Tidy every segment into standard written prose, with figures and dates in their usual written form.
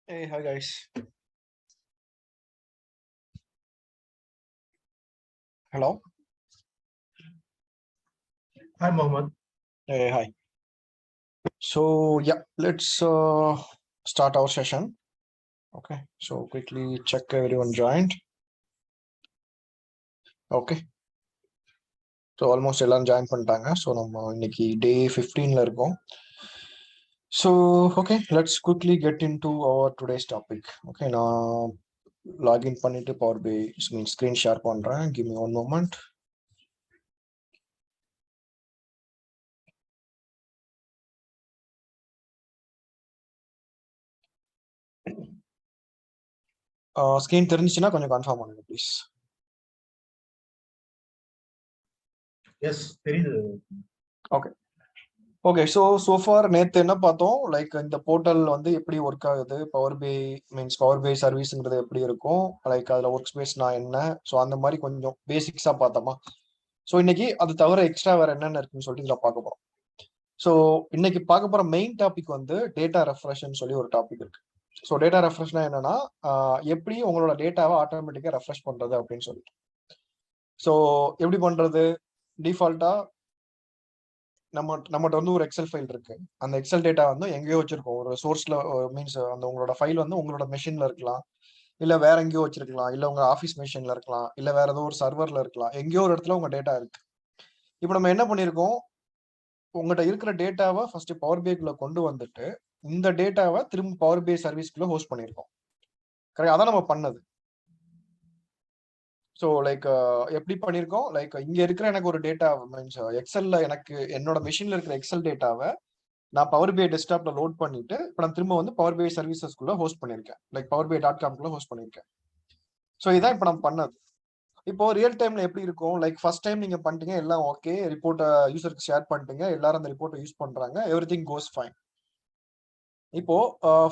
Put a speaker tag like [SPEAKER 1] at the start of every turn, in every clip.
[SPEAKER 1] Hey, hi guys. Hello.
[SPEAKER 2] Hi, Mohammed.
[SPEAKER 1] Hey, hi. So yeah, let's start our session. Okay. So quickly check everyone joined. Okay. So almost எல்லாரும் join பண்ணிட்டாங்க. So நம்ம இன்னைக்கு day 15ல இருக்கோம். So okay, let's quickly get into our today's topic. Okay, நான் login பண்ணிட்டு Power BI screen share பண்றேன். Give me one moment. Screen தெரிஞ்சுச்சுன்னா கொஞ்சம் கன்ஃபார்ம் பண்ணுங்க ப்ளீஸ்.
[SPEAKER 2] எஸ் தெரியுது.
[SPEAKER 1] Okay okay. ஸோ ஃபார் நேற்று என்ன பார்த்தோம், லைக் இந்த போர்ட்டல் வந்து எப்படி ஒர்க் ஆகுது, பவர் பை சர்வீஸ்ங்கிறது எப்படி இருக்கும், லைக் அதில் ஒர்க் ஸ்பேஸ்னா என்ன, ஸோ அந்த மாதிரி கொஞ்சம் பேசிக்ஸாக பார்த்தோமா. ஸோ இன்னைக்கு அது தவிர எக்ஸ்ட்ரா வேற என்னென்ன இருக்குன்னு சொல்லிட்டு இதில் பார்க்க போகிறோம். ஸோ இன்னைக்கு பார்க்க போகிற மெயின் டாபிக் வந்து டேட்டா ரெஃப்ரெஷ்ன்னு சொல்லி ஒரு டாபிக் இருக்கு. ஸோ டேட்டா ரெஃப்ரெஷ்னா என்னன்னா, எப்படி உங்களோட டேட்டாவை ஆட்டோமேட்டிக்காக ரெஃப்ரெஷ் பண்ணுறது அப்படின்னு சொல்லிட்டு. ஸோ எப்படி பண்ணுறது, டிஃபால்ட்டா நம்மகிட்ட வந்து ஒரு எக்ஸல் ஃபைல் இருக்கு. அந்த எக்ஸல் டேட்டா வந்து எங்கேயோ வச்சிருக்கோம், ஒரு சோர்ஸ்ல, மீன்ஸ் அந்த உங்களோட ஃபைல் வந்து உங்களோட மெஷின்ல இருக்கலாம், இல்ல வேற எங்கேயோ வச்சிருக்கலாம், இல்ல உங்க ஆஃபீஸ் மெஷின்ல இருக்கலாம், இல்ல வேற ஏதோ ஒரு சர்வர்ல இருக்கலாம், எங்கேயோ ஒரு இடத்துல உங்க டேட்டா இருக்கு. இப்போ நம்ம என்ன பண்ணிருக்கோம், உங்ககிட்ட இருக்கிற டேட்டாவை ஃபர்ஸ்ட் பவர் பிஐக்குள்ள கொண்டு வந்துட்டு இந்த டேட்டாவை திரும்ப பவர் பிஐ சர்வீஸ்க்குள்ள ஹோஸ்ட் பண்ணிருக்கோம். கரெக்ட், அதான் நம்ம பண்ணது. ஸோ லைக் எப்படி பண்ணியிருக்கோம், லைக் இங்க இருக்கிற எனக்கு ஒரு டேட்டா மீன்ஸ் எக்ஸல்ல எனக்கு என்னோட மெஷின்ல இருக்கிற எக்ஸல் டேட்டாவை நான் பவர் பிஐ டெஸ்க்டாப்ல லோட் பண்ணிட்டு இப்போ நான் திரும்ப வந்து பவர் பிஐ சர்வீசஸ்க்குள்ள ஹோஸ்ட் பண்ணியிருக்கேன், லைக் powerbi.com ஹோஸ்ட் பண்ணியிருக்கேன். ஸோ இதான் இப்போ நம்ம பண்ணது. இப்போ ரியல் டைம்ல எப்படி இருக்கும், லைக் ஃபர்ஸ்ட் டைம் நீங்க பண்ணிட்டீங்க, எல்லாம் ஓகே, ரிப்போர்ட்டை யூசருக்கு ஷேர் பண்ணிட்டீங்க, எல்லாரும் அந்த ரிப்போர்ட்டை யூஸ் பண்றாங்க, எவ்ரி திங் கோஸ் ஃபைன். இப்போ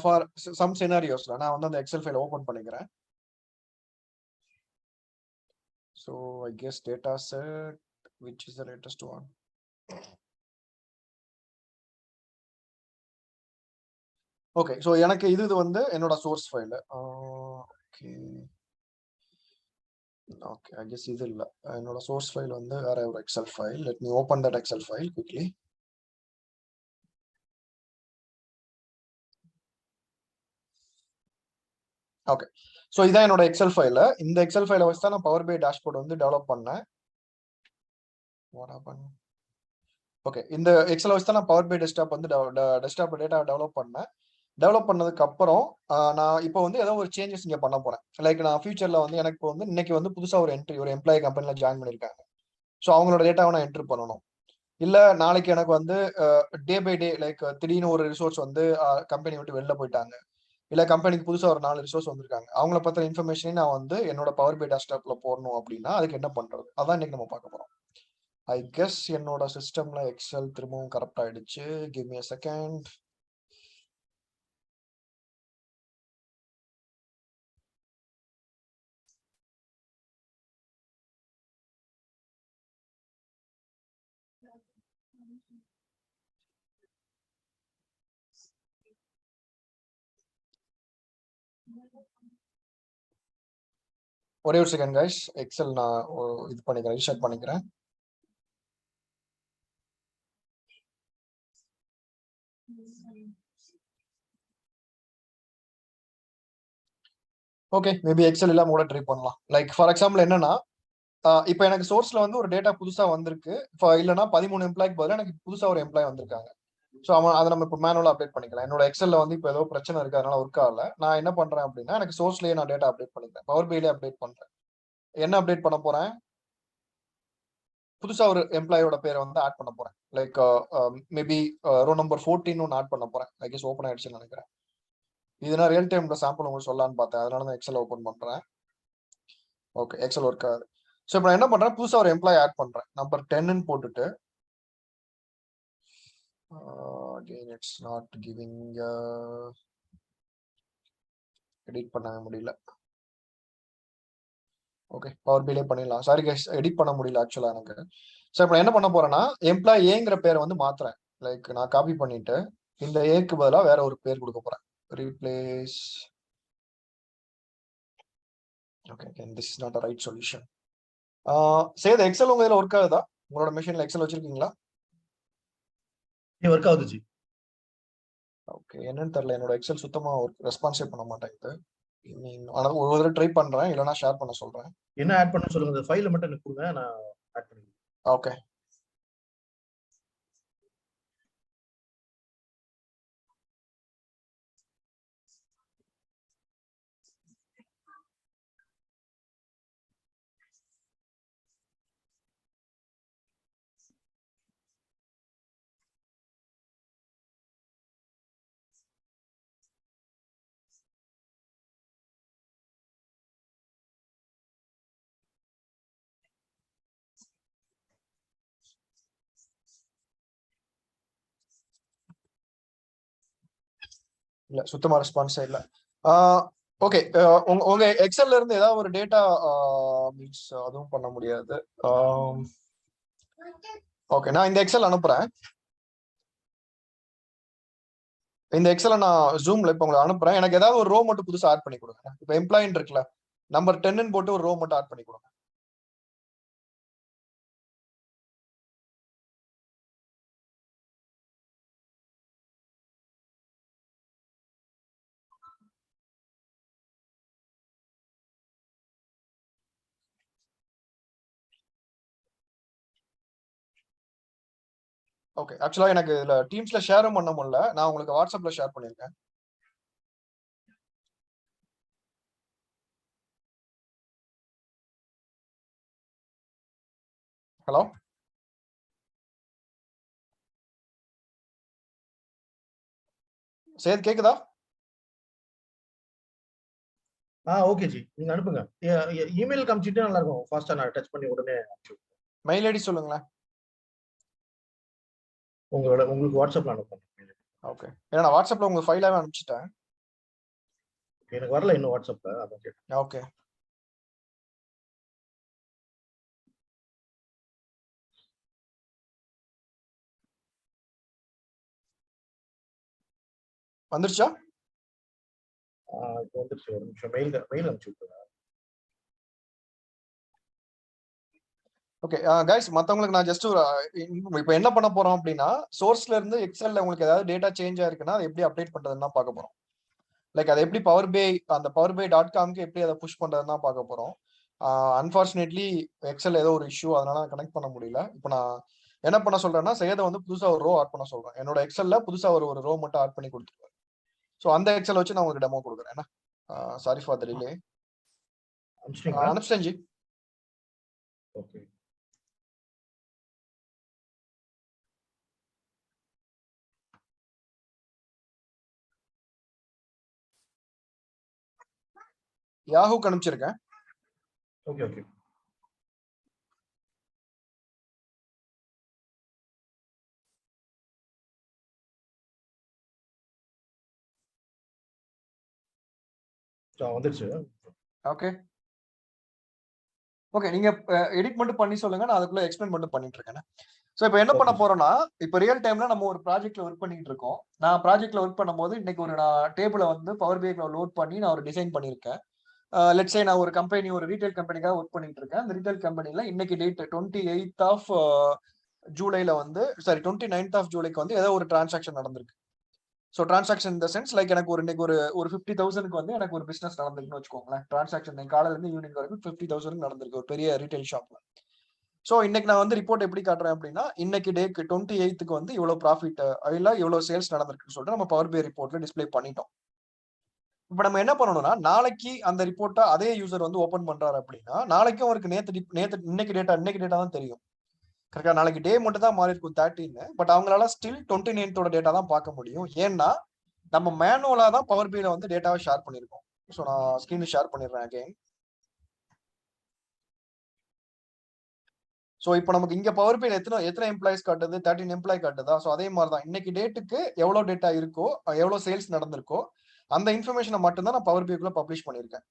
[SPEAKER 1] ஃபார் சம் சினாரியோஸ்ல நான் வந்து அந்த எக்ஸல் ஃபைல் ஓபன் பண்ணிக்கிறேன். So I guess data set which is the latest one. Okay, so எனக்கு இது வந்து என்னோட source file. Okay okay, I guess இது இல்லை, என்னோட சோர்ஸ் ஃபைல் வந்து வேற ஒரு Excel file. Let me open that Excel file quickly. Okay, so இதான் என்னோட எக்ஸல் ஃபைல. இந்த எக்ஸல் ஃபைலை வச்சு தான் நான் பவர் பை டேஷ்போர்ட் வந்து டெவலப் பண்ணேன். ஓகே, இந்த எக்ஸல் வச்சு தான் நான் பவர் பை டெஸ்க்டாப் வந்து டெஸ்க்டாப் டேட்டா டெவலப் பண்ணேன். டெவலப் பண்ணதுக்கு அப்புறம் நான் இப்போ வந்து ஏதோ ஒரு சேஞ்சஸ் இங்கே பண்ண போறேன். லைக் நான் ஃபியூச்சர்ல வந்து எனக்கு வந்து இன்னைக்கு வந்து புதுசா ஒரு என்ட்ரி, ஒரு எம்ப்ளாயி கம்பெனில ஜாயின் பண்ணியிருக்காங்க. ஸோ அவங்களோட டேட்டாவை நான் என்ட்ரு பண்ணணும். இல்ல நாளைக்கு எனக்கு வந்து டே பை டே, லைக் திடீர்னு ஒரு ரிசோர்ஸ் வந்து கம்பெனி விட்டு வெளில போயிட்டாங்க, இல்ல கம்பெனிக்கு புதுசா ஒரு 4 ரிசோர்ஸ் வந்திருக்காங்க, அவங்கள பத்தின இன்ஃபர்மேஷனையும் நான் வந்து என்னோட பவர் பை டேஷ்டாப்ல போடணும் அப்படின்னா அதுக்கு என்ன பண்றது, அதான் இன்னைக்கு நம்ம பார்க்க போறோம். ஐ கெஸ் என்னோட சிஸ்டம்ல எக்ஸல் திரும்பவும் கரெக்ட் ஆயிடுச்சு. Give me a second. ஒரே ஒரு செகண்ட் கைஸ், எக்ஸல் நான் இது பண்ணிக்கிறேன், ரீசெட் பண்ணிக்கிறேன். ஓகே, மேபி எக்ஸல் இல்லாம கூட ட்ரை பண்ணலாம். லைக் ஃபார் எக்ஸாம்பிள் என்னன்னா, இப்போ எனக்கு சோர்ஸ்ல வந்து ஒரு டேட்டா புதுசா வந்திருக்கு, இல்லைன்னா 13 எம்ப்ளாய்க்கு பதிலாக எனக்கு புதுசா ஒரு எம்ப்ளாய் வந்திருக்காங்க. ஸோ அதை நம்ம இப்போ மேனுவலா அப்டேட் பண்ணிக்கலாம். என்னோட எக்ஸல்ல வந்து இப்போ ஏதோ பிரச்சனை இருக்கு, அதனால ஒர்க் ஆகல. நான் என்ன பண்றேன் அப்படின்னா, எனக்கு சோர்ஸ்லயே நான் டேட்டா அப்டேட் பண்ணிக்கிறேன், பவர் பிஐலே அப்டேட் பண்றேன். என்ன அப்டேட் பண்ண போறேன், புதுசா ஒரு எம்ப்ளாயோட பேரை வந்து ஆட் பண்ண போறேன். லைக் மேபி ரோ நம்பர் 14 ஒன்று ஆட் பண்ண போறேன். ஐ கெஸ் ஓப்பன் ஆயிடுச்சுன்னு நினைக்கிறேன். இது நான் ரியல் டைம்ல சாம்பிள் உங்களுக்கு சொல்லலான்னு பார்த்தேன், அதனால தான் எக்ஸல் ஓப்பன் பண்றேன். ஓகே, எக்ஸல் ஒர்க் ஆகுது. ஸோ இப்போ நான் என்ன பண்றேன், புதுசா ஒரு எம்ப்ளாய் ஆட் பண்றேன், நம்பர் 10ன்னு போட்டுட்டு again it's not giving edit பண்ண முடியல. ஓகே, பவர் பிலே பண்ணிடலாம். சாரி கைஸ், எடிட் பண்ண முடியல ஆக்சுவலா எனக்கு. ஸோ இப்போ என்ன பண்ண போறேன்னா, எம்ப்ளாய் ஏங்கிற பேரை வந்து மாத்துறேன். லைக் நான் காப்பி பண்ணிட்டு இந்த ஏக்கு பதிலாக வேற ஒரு பேர் கொடுக்க போறேன், replace. Okay, again, this is not a right solution. Say the Excel உங்க இதுல ஒர்க் ஆகுதா? உங்களோட மெஷின்ல எக்ஸல் வச்சிருக்கீங்களா?
[SPEAKER 2] ஒர்க் ஆகுது ஜி.
[SPEAKER 1] ஓகே, என்னன்னு தெரியல, என்னோட எக்ஸல் சுத்தமா ரெஸ்பான்ஸே பண்ண மாட்டேங்குது. ஆனா ஒரு தடவை ட்ரை பண்றேன், இல்லைன்னா ஷேர் பண்ண சொல்றேன்.
[SPEAKER 2] என்ன ஆட் பண்ண சொல்லுங்க, அந்த ஃபைல மட்டும் எனக்கு கொடுங்க, நான் ஆட் பண்ணிக்கிறேன்.
[SPEAKER 1] ஓகே. இல்ல, சுத்தமா ரெஸ்பான்ஸே இல்ல. ஓகே, உங்க எக்ஸல்ல இருந்து ஏதாவது ஒரு டேட்டா மீன்ஸ் அதுவும் பண்ண முடியாது. ஓகே, நான் இந்த எக்ஸல் அனுப்புறேன். இந்த எக்ஸலை நான் ஜூம்ல இப்ப உங்களுக்கு அனுப்புறேன். எனக்கு ஏதாவது ஒரு ரோ மட்டும் புதுசா ஆட் பண்ணி கொடுங்க. இப்ப எம்ப்ளாயின்னு இருக்குல்ல, நம்பர் 10 போட்டு ஒரு ரோ மட்டும் ஆட் பண்ணி கொடுங்க. ஓகே, ஆக்சுவலா எனக்கு இதுல டீம்ஸ்ல ஷேரும் பண்ண முடியல, நான் உங்களுக்கு வாட்ஸ்அப்ல ஷேர் பண்ணிருக்கேன். ஹலோ, சேத் கேக்குதா?
[SPEAKER 2] ஓகே ஜி, நீங்க அனுப்புங்க. இமெயில் காமிச்சிட்டு நல்லா இருக்கும், ஃபாஸ்டா நான் டச் பண்ணி உடனே
[SPEAKER 1] மெயில் ஐடி சொல்லுங்களேன்.
[SPEAKER 2] உங்களுக்கு வாட்ஸ்அப்ல அனுப்புங்க.
[SPEAKER 1] ஓகே, ஏன்னா நான் வாட்ஸ்அப்ல உங்க ஃபைலாவே அனுப்பிச்சிட்டேன்.
[SPEAKER 2] எனக்கு வரல இன்னும் வாட்ஸ்அப்ல, அதான் கேட்டேன்.
[SPEAKER 1] ஓகே, வந்துருச்சா?
[SPEAKER 2] இப்போ வந்துருச்சு, ஒரு நிமிஷம் மெயில் அனுப்பிச்சு விட்டுருங்க.
[SPEAKER 1] ஓகே கைஸ், மத்தவங்களுக்கு நான் ஜஸ்ட் இப்போ என்ன பண்ண போறோம் அப்படின்னா, சோர்ஸ்ல இருந்து எக்ஸல்ல உங்களுக்கு ஏதாவது டேட்டா சேஞ்ச் ஆயிருக்குன்னா அதை எப்படி அப்டேட் பண்றதுன்னு தான் பார்க்க போறோம். லைக் அதை எப்படி அந்த powerbi.comக்கு எப்படி அதை புஷ் பண்றதுன்னு தான் பார்க்க போறோம். அன்பார்ச்சுனேட்லி எக்ஸல் ஏதோ ஒரு இஷ்யூ, அதனால கனெக்ட் பண்ண முடியல. இப்போ நான் என்ன பண்ண சொல்றேன்னா, செய்யதை வந்து புதுசா ஒரு ரோ ஆட் பண்ண சொல்றேன். என்னோட எக்ஸல்ல புதுசா ஒரு ரோ மட்டும் ஆட் பண்ணி கொடுத்துருவேன். ஸோ அந்த எக்ஸல் வச்சு நான் உங்களுக்கு டெமோ கொடுக்குறேன். என்ன, சாரி ஃபார் த டிலே. அனுப்பிச்சிட்டேன் ஜி.
[SPEAKER 2] ஓகே,
[SPEAKER 1] யாஹூக்கு அனுப்பிச்சிருக்கேன்.
[SPEAKER 2] Okay, okay. வந்துருச்சு.
[SPEAKER 1] ஓகே, ஓகே, நீங்க எடிட் மட்டும் பண்ணி சொல்லுங்க, நான் அதுக்குள்ள எக்ஸ்பிளைன் மட்டும் பண்ணிட்டு இருக்கேன். ஸோ இப்போ என்ன பண்ண போறோம்னா, இப்போ ரியல் டைம்ல நம்ம ஒரு ப்ராஜெக்ட்ல ஒர்க் பண்ணிட்டு இருக்கோம். நான் ப்ராஜெக்ட்ல ஒர்க் பண்ணும்போது இன்னைக்கு நான் டேபிளை வந்து பவர் பிஐல லோட் பண்ணி நான் ஒரு டிசைன் பண்ணியிருக்கேன். லெட்ஸ் சே நான் ஒரு கம்பெனி, ஒரு ரீட்டைல் கம்பெனிக்காக ஒர்க் பண்ணிட்டு இருக்கேன். அந்த ரீட்டைல் கம்பெனில இன்னைக்கு டேட் 28th ஜூலைல வந்து 29th ஜூலைக்கு வந்து ஏதோ ஒரு டிரான்சாக்ஷன் நடந்திருக்கு. ஸோ டிரான்சாக்ஷன் இந்த சென்ஸ் லைக் எனக்கு இன்னைக்கு ஒரு 50,000க்கு வந்து எனக்கு ஒரு பிசினஸ் நடந்திருக்குன்னு வச்சுக்கோங்களேன். டிரான்சாக்ஷன் காலையில இருந்து ஈவினிங் வரைக்கும் 50,000 நடந்திருக்கு ஒரு பெரிய ரீட்டைல் ஷாப்ல. ஸோ இன்னைக்கு நான் வந்து ரிப்போர்ட் எப்படி காட்டுறேன் அப்படின்னா, இன்னைக்கு டேக்கு 28th வந்து இவ்வளவு ப்ராஃபிட் இல்ல இவ்வளவு சேல்ஸ் நடந்திருக்குன்னு சொல்லிட்டு நம்ம பவர் பி ரிப்போர்ட்ல டிஸ்பிளே பண்ணிட்டோம். இப்ப நம்ம என்ன பண்ணணும்னா, நாளைக்கு அந்த ரிப்போர்ட்டை அதே யூசர் வந்து ஓபன் பண்றாரு அப்படின்னா, நாளைக்கும் அவருக்கு இன்னைக்கு டேட்டா தான் தெரியும். கரெக்டா, நாளைக்கு டே மட்டும் தான் மாறி இருக்கும் 13, பட் அவங்களால ஸ்டில் 29th டேட்டா தான் பார்க்க முடியும். ஏன்னா நம்ம மேனுவலா தான் பவர் பில வந்து டேட்டாவை ஷேர் பண்ணிருக்கோம். ஸோ நான் ஸ்கிரீன் ஷேர் பண்ணிடுறேன் அகைன். ஸோ இப்போ நமக்கு இங்க பவர் பில எத்தனை எம்ப்ளாயிஸ் காட்டுது, 13 எம்ப்ளாய் காட்டுதா? ஸோ அதே மாதிரி தான் இன்னைக்கு டேட்டுக்கு எவ்வளவு டேட்டா இருக்கோ, எவ்வளவு சேல்ஸ் நடந்திருக்கோ அந்த இன்ஃபர்மேஷனை மட்டும்தான் நான் பவர் பிக்குள்ள பப்ளிஷ் பண்ணியிருக்கேன்.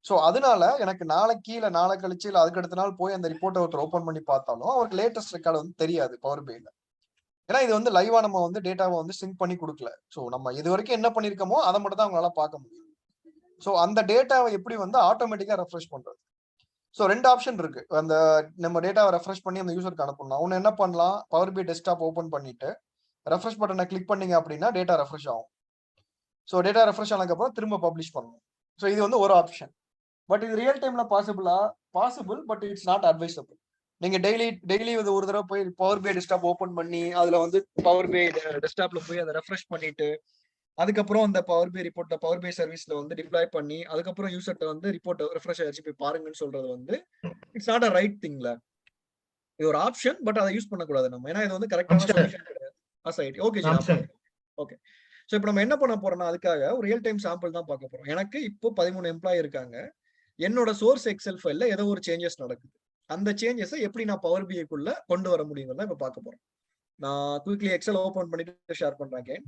[SPEAKER 1] ஸோ அதனால எனக்கு நாளைக்கு இல்ல நாளை கழிச்சு இல்ல அதுக்கு அடுத்த நாள் போய் அந்த ரிப்போர்ட்டை ஒருத்தர் ஓப்பன் பண்ணி பார்த்தாலும் அவருக்கு லேட்டஸ்ட் ரெக்கார்டு வந்து தெரியாது பவர் பில. ஏன்னா இது வந்து லைவா நம்ம வந்து டேட்டாவை வந்து சிங்க் பண்ணி கொடுக்கல. ஸோ நம்ம இது வரைக்கும் என்ன பண்ணிருக்கோமோ அதை மட்டும் தான் அவங்களால பார்க்க முடியும். ஸோ அந்த டேட்டாவை எப்படி வந்து ஆட்டோமேட்டிக்கா ரெஃப்ரெஷ் பண்றது? ஸோ 2 ஆப்ஷன் இருக்கு. அந்த நம்ம டேட்டாவை ரெஃப்ரெஷ் பண்ணி அந்த யூசருக்கு அனுப்பணும். ஒன்னு என்ன பண்ணலாம், பவர் பி டெஸ்க்டாப் ஓபன் பண்ணிட்டு ரெஃப்ரெஷ் பட்டனை கிளிக் பண்ணீங்க அப்படின்னா டேட்டா ரெஃப்ரெஷ் ஆகும். ஸோ டேட்டா ரெஃப்ரெஷ் ஆனதுக்கு அப்புறம் திரும்ப பப்ளிஷ் பண்ணணும். ஸோ இது வந்து ஒரு ஆப்ஷன். பட் இது ரியல் டைம்ல possible, but it's not advisable. நீங்க டெய்லி ஒரு தடவை போய் பவர் பி டெஸ்க்டாப் ஓபன் பண்ணி அதுல வந்து பவர் பி டெஸ்க்டாப்ல போய் அதை ரெஃப்ரெஷ் பண்ணிட்டு அதுக்கப்புறம் அந்த பவர் பி சர்வீஸ்ல வந்து டிப்ளாய் பண்ணி அதுக்கப்புறம் யூசர்ட்ட வந்து ரிப்போர்ட் ரெஃப்ரெஷ் ஆயிடுச்சு போய் பாருங்கன்னு சொல்றது வந்து இட்ஸ் நாட் அ ரைட் திங்ல. இது ஒரு ஆப்ஷன், பட் அதை யூஸ் பண்ணக்கூடாது நம்ம. ஏன்னா இது வந்து கரெக்டான சொல்யூஷன் கிடையாது. Okay G, okay. ஸோ இப்போ நம்ம என்ன பண்ண போறோம்னா அதுக்காக ஒரு ரியல் டைம் சாம்பிள் தான் பார்க்க போறோம். எனக்கு இப்போ 13 எம்ப்ளாயி இருக்காங்க. என்னோட சோர்ஸ் எக்ஸல் ஃபைல்ல ஏதோ ஒரு சேஞ்சஸ் நடக்குது. அந்த சேஞ்சஸை எப்படி நான் பவர் பிஐக்குள்ள கொண்டு வர முடியுங்கிறத இப்ப பார்க்க போறோம். நான் குயிக்லி எக்ஸல் ஓபன் பண்ணிட்டு ஷேர் பண்றேன்.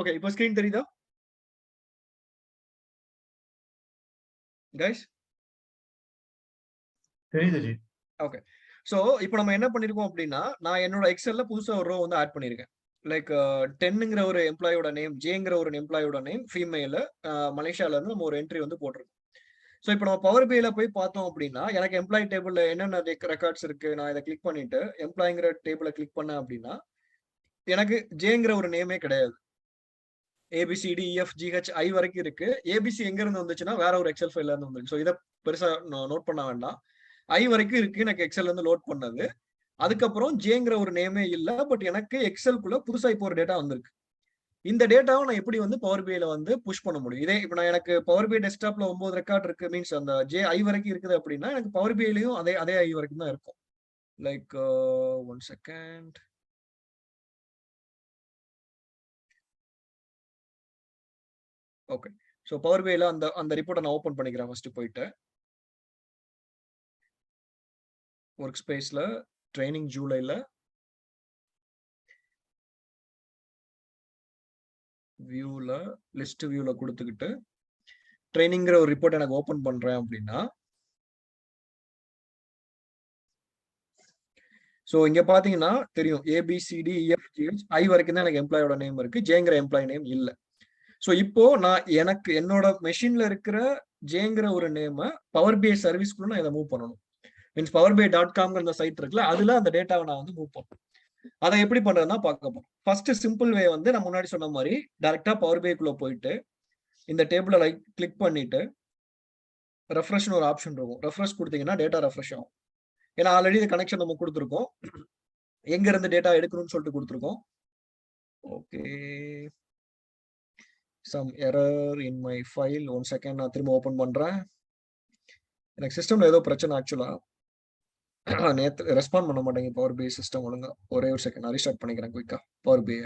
[SPEAKER 1] ஓகே, இப்போ ஸ்கிரீன் தெரியுதா கைஸ்?
[SPEAKER 2] தெரியுது ஜி.
[SPEAKER 1] ஓகே. சோ இப்போ நம்ம என்ன பண்ணிருக்கோம் அப்படின்னா, நான் என்னோட எக்ஸல்ல புதுசா ஒரு ரோ வந்து ஆட் பண்ணிருக்கேன். லைக் 10ங்கிற ஒரு எம்ப்ளாயோட நேம், ஜேங்கிற ஒரு எம்ப்ளாயோட நேம், ஃபீமேல், மலேசியால இருந்து நம்ம ஒரு என்ட்ரி வந்து போட்டிருக்கோம். ஸோ இப்போ நம்ம பவர் பிஐல போய் பார்த்தோம் அப்படின்னா எனக்கு எம்ப்ளாயி டேபிள்ல என்னென்ன ரெக்கார்ட்ஸ் இருக்கு, நான் இதை கிளிக் பண்ணிட்டு எம்ப்ளாய்ங்கிற டேபிளை கிளிக் பண்ணேன் அப்படின்னா எனக்கு ஜேங்கிற ஒரு நேமே கிடையாது. ஏபிசிடி இஎஃப் ஜிஹெச் ஐ வரைக்கும் இருக்கு. ஏபிசி எங்க இருந்து வந்துச்சுன்னா வேற ஒரு எக்ஸல் ஃபைல்ல இருந்து வந்துருக்கு. ஸோ இதை பெருசா நோட் பண்ண வேண்டாம். ஐ வரைக்கும் இருக்கு எனக்கு எக்ஸல்ல இருந்து லோட் பண்ணது. அதுக்கப்புறம் ஜேங்கிற ஒரு நேமே இல்ல, பட் எனக்கு எக்ஸல்குள்ள புதுசா இப்போ ஒரு டேட்டா வந்திருக்கு. இந்த டேட்டாவை நான் எப்படி வந்து பவர் பிஐல வந்து புஷ் பண்ண முடியும்? இதே இப்போ நான் எனக்கு பவர் பிஐ டெஸ்க்டாப்ல 9 ரெக்கார்ட் இருக்கு, மீன்ஸ் அந்த ஜே ஐ வரைக்கும் இருக்குது அப்படின்னா எனக்கு பவர் பிஐலையும் அதே ஐ வரைக்கும் தான் இருக்கும். Like 1 second. Okay. So power பிஐல அந்த ரிப்போர்ட்டை நான் ஓபன் பண்ணிக்கிறேன். ஃபர்ஸ்ட் போயிட்டு ஒர்க் ஸ்பேஸ்ல ட்ரைனிங் ஜூலைல வியூல லிஸ்ட் வியூல கொடுத்துக்கிட்டு ட்ரைனிங்கிற ஒரு ரிப்போர்ட் எனக்கு ஓபன் பண்றேன் அப்படின்னா, ஸோ இங்க பாத்தீங்கன்னா தெரியும் ஏபிசிடி இஎஃப்ஜிஹெச் ஐ வரைக்கும் தான் எனக்கு எம்ப்ளாயோட நேம் இருக்கு, ஜேங்கிற எம்ப்ளாய் நேம் இல்ல. ஸோ இப்போ நான் எனக்கு என்னோட மெஷின்ல இருக்கிற ஜேங்கிற ஒரு நேம பவர் பிஐ சர்வீஸ்க்குள்ள நான் இதை மூவ் பண்ணணும். மீன்ஸ் பவர் பிஐ .com சைட் இருக்குல்ல, அதுல அந்த டேட்டாவை நான் வந்து மூவ் பண்ணணும். அதை எப்படி பண்றதுன்னா பார்க்க போறோம். ஃபர்ஸ்ட் சிம்பிள் வே வந்து நான் முன்னாடி சொன்ன மாதிரி டைரக்டா பவர் பிஐக்குள்ள போயிட்டு இந்த டேபிள கிளிக் பண்ணிட்டு ரெஃப்ரெஷ்னு ஒரு ஆப்ஷன் இருக்கும். ரெஃப்ரெஷ் கொடுத்தீங்கன்னா டேட்டா ரெஃப்ரெஷ் ஆகும். ஏன்னா ஆல்ரெடி இந்த கனெக்ஷன் நம்ம கொடுத்துருக்கோம், எங்க இருந்து டேட்டா எடுக்கணும்னு சொல்லிட்டு கொடுத்துருக்கோம். Okay, some error in my file. 1 second, நான் திரும்ப ஓபன் பண்றேன். எனக்கு சிஸ்டம்ல ஏதோ பிரச்சனை ஆக்சுவலா. நேத்து ரெஸ்பாண்ட் பண்ண மாட்டேங்க பவர் பிஐ சிஸ்டம் ஒழுங்கா. ஒரே ஒரு செகண்ட், நான் ரீஸ்டார்ட் பண்ணிக்கிறேன் குயிக்கா power BI.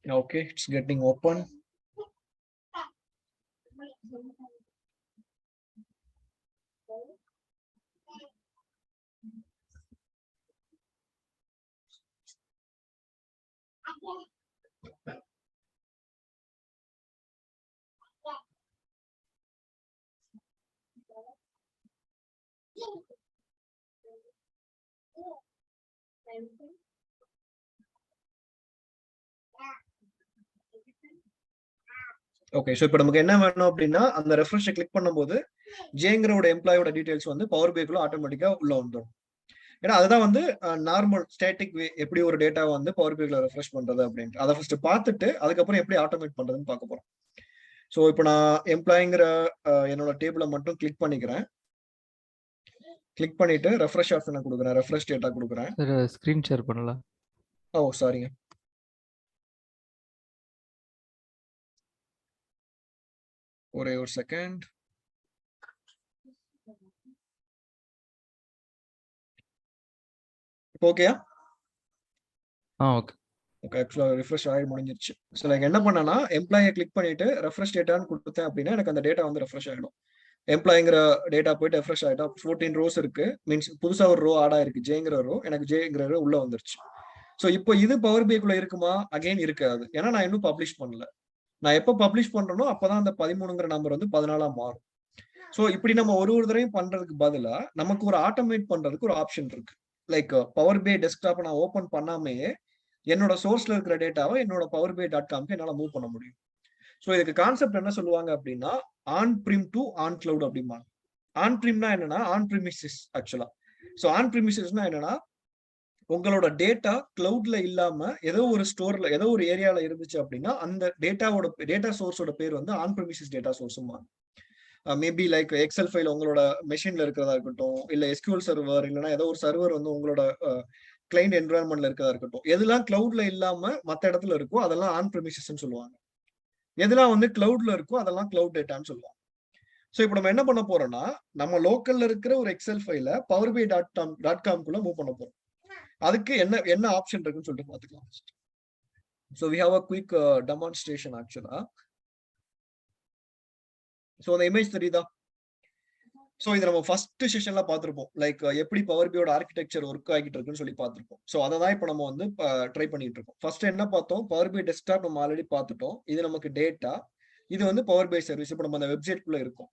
[SPEAKER 1] Okay, it's getting open. Okay, so இப்போ நமக்கு என்ன வேணும் அப்படின்னா அந்த ரெஃப்ரெஷை கிளிக் பண்ணும்போது ஜேங்கிறோட எம்ப்ளாயோட டீடைல்ஸ் வந்து பவர் பேக்குள்ள ஆட்டோமேட்டிக்கா உள்ள வந்துடும். ஏன்னா அதுதான் வந்து நார்மல் ஸ்டாட்டிக் வே எப்படி ஒரு டேட்டா வந்து பவர் பேக்ல ரெஃப்ரெஷ் பண்றது அப்படின்ட்டு அதை ஃபர்ஸ்ட் பார்த்துட்டு அதுக்கப்புறம் எப்படி ஆட்டோமேட் பண்றதுன்னு பார்க்க போறோம். ஸோ இப்போ நான் எம்ப்ளாய்ங்கிற என்னோட டேபிளை மட்டும் கிளிக் பண்ணிக்கிறேன். கிளிக் பண்ணிட்டு ரெஃப்ரெஷ் ஆப்ஷனை கொடுக்குறேன், ரெஃப்ரெஷ் டேட்டா கொடுக்குறேன்.
[SPEAKER 3] ஸ்கிரீன் ஷேர் பண்ணலாம்.
[SPEAKER 1] ஓ சாரிங்க, ஒரே ஒரு செகண்ட். ஓகேயா?
[SPEAKER 3] ஓகே.
[SPEAKER 1] ஓகே, ஆக்சுவலாக ரெஃப்ரெஷ் ஆகி முடிஞ்சிருச்சு. ஸோ நான் என்ன பண்ணேன்னா எம்ப்ளாயை கிளிக் பண்ணிட்டு ரெஃப்ரெஷ் டேட்டான்னு கொடுத்தேன் அப்படின்னா எனக்கு அந்த டேட்டா வந்து ரெஃப்ரெஷ் ஆகிடும். எம்ப்ளாய்ங்கிற டேட்டா போயிட்டு ரெஃப்ரெஷ் ஆகிட்டா 14 ரோஸ் இருக்கு, மீன்ஸ் புதுசா ஒரு ரோ ஆட் ஆயிருக்கு, ஜேங்கிற ரோ, எனக்கு ஜேங்கிற ரோ உள்ள வந்துருச்சு. ஸோ இப்போ இது பவர் பேக்குள்ள இருக்குமா? அகைன் இருக்காது, ஏன்னா நான் இன்னும் பப்ளிஷ் பண்ணல. நான் எப்போ பப்ளிஷ் பண்றேனோ அப்பதான் அந்த 13ங்கிற நம்பர் வந்து 14 மாறும். ஸோ இப்படி நம்ம ஒரு தடவையும் பண்றதுக்கு பதிலா நமக்கு ஒரு ஆட்டோமேட் பண்றதுக்கு ஒரு ஆப்ஷன் இருக்கு. லைக் பவர் பே டெஸ்க்டாப் நான் ஓபன் பண்ணாமே என்னோட சோர்ஸ்ல இருக்கிற டேட்டாவை என்னோட பவர் பே .comக்கு என்னால மூவ் பண்ண முடியும். ஸோ இதுக்கு கான்செப்ட் என்ன சொல்லுவாங்க அப்படின்னா on brim to on cloud அப்படிம்பாங்க. ஆன் பிரிம்னா என்னன்னா ஆன் பிரிமிசஸ் ஆக்சுவலா. ஸோ ஆன் பிரிமிசஸ்னா என்னன்னா உங்களோட டேட்டா கிளவுட்ல இல்லாம ஏதோ ஒரு ஸ்டோர்ல ஏதோ ஒரு ஏரியால இருந்துச்சு அப்படின்னா அந்த டேட்டா சோர்ஸோட பேர் வந்து ஆன் பிரிமிசஸ் டேட்டா சோர்ஸும். மேபி லைக் எக்ஸல் ஃபைல் உங்களோட மெஷின்ல இருக்கிறதா இருக்கட்டும், இல்ல எஸ்கியூஎல் சர்வர், இல்லைன்னா ஏதோ ஒரு சர்வர் வந்து உங்களோட கிளைண்ட் என்விரான்மெண்ட்ல இருக்கிறதா இருக்கட்டும், எதெல்லாம் கிளவுட்ல இல்லாம மற்ற இடத்துல இருக்கோ அதெல்லாம் ஆன் பிரிமிசஸ் சொல்லுவாங்க. எதெல்லாம் வந்து கிளவுட்ல இருக்கோ அதெல்லாம் கிளவுட் டேட்டான்னு சொல்லுவாங்க. ஸோ இப்போ நம்ம என்ன பண்ண போறோம்னா நம்ம லோக்கல்ல இருக்கிற ஒரு எக்ஸல் ஃபைல பவர் பை .com மூவ் பண்ண போறோம். அதுக்கு என்ன ஆப்ஷன் இருக்குன்னு சொல்லிட்டு பாத்துக்கலாம். So we have a quick demonstration ஆக்சுவலா. ஸோ அந்த இமேஜ் தெரியுதா? ஸோ இது நம்ம ஃபர்ஸ்ட் செஷன்ல பார்த்துருப்போம், லைக் எப்படி பவர் பியோட ஆர்கிடெக்சர் ஒர்க் ஆகிட்டு இருக்குன்னு சொல்லி பார்த்துருப்போம். ஸோ அதை தான் இப்போ நம்ம வந்து ட்ரை பண்ணிட்டு இருக்கோம். ஃபர்ஸ்ட் என்ன பார்த்தோம், பவர் பி டெஸ்க்டாப் நம்ம ஆல்ரெடி பார்த்துட்டோம். இது நமக்கு டேட்டா, இது வந்து பவர் பை சர்வீஸ். இப்போ நம்ம அந்த வெப்சைட்குள்ள இருக்கோம்.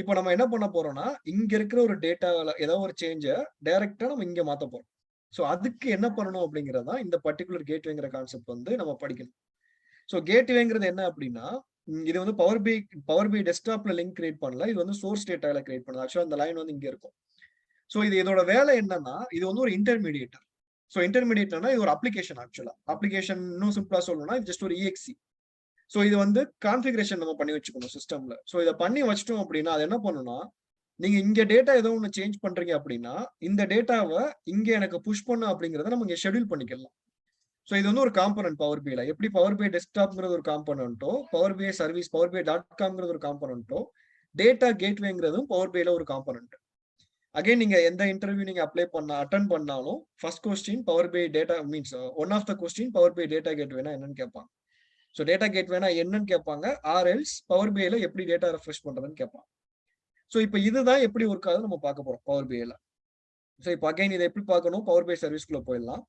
[SPEAKER 1] இப்போ நம்ம என்ன பண்ண போறோம்னா இங்க இருக்கிற ஒரு டேட்டாவில் ஏதாவது ஒரு சேஞ்சை டைரக்டா நம்ம இங்க மாற்ற போறோம். ஸோ அதுக்கு என்ன பண்ணணும் அப்படிங்கிறதா இந்த பர்டிகுலர் கேட்வேங்கிற கான்செப்ட் வந்து நம்ம படிக்கணும். ஸோ கேட்வேங்கிறது என்ன அப்படின்னா இது வந்து பவர் பி டெஸ்க்டாப்ல லிங்க் கிரியேட் பண்ணல, இது வந்து சோர்ஸ் டேட்டால கிரியேட் பண்ணல. ஆக்சுவலா இந்த லைன் வந்து இங்க இருக்கும். ஸோ இதோட வேலை என்னன்னா இது வந்து ஒரு இன்டர்மீடியேட்டர். ஸோ இன்டர்மீடியேட்டர்னா இது ஒரு அப்ளிகேஷன். ஆக்சுவலா அப்ளிகேஷன் இன்னும் சிம்பிளா சொல்லணும்னா இது ஜஸ்ட் ஒரு EXE. ஸோ இது வந்து கான்ஃபிகரேஷன் நம்ம பண்ணி வச்சுக்கணும் சிஸ்டம்ல. ஸோ இதை பண்ணி வச்சிட்டோம் அப்படின்னா அது என்ன பண்ணுன்னா நீங்க இங்க டேட்டா ஏதோ ஒன்று சேஞ்ச் பண்றீங்க அப்படின்னா இந்த டேட்டாவை இங்க எனக்கு புஷ் பண்ண அப்படிங்கறத நம்ம இங்க ஷெட்யூல் பண்ணிக்கலாம். ஸோ இது வந்து ஒரு காம்பனன்ட் பவர் பில. எப்படி பவர் பை டெஸ்க்டாப்ங்கிறது ஒரு காம்பனன்ட்டோ, power BI service power BI .comங்கிறது ஒரு காம்பனன்ட்டோ, டேட்டா கேட்வேங்கிறதும் பவர் பைல ஒரு காம்பனன்ட். அகைன் நீங்க எந்த இன்டர்வியூ நீங்க அட்டன் பண்ணாலும் first question power BI data means one of the question power BI data கேட்வேனா என்னன்னு கேட்பாங்க. ஸோ டேட்டா கேட்வேனா என்னன்னு கேட்பாங்க, ஆர்எல்ஸ் பவர் பைல எப்படி டேட்டா ரெஃப்ரெஷ் பண்றதுன்னு கேட்பாங்க. ஸோ இப்போ இதுதான் எப்படி ஒர்க் ஆகுது நம்ம பார்க்க போறோம் பவர் பைல. ஸோ இப்போ அகைன் இதை எப்படி பார்க்கணும், பவர் பை சர்வீஸ்குள்ள போயிடலாம்.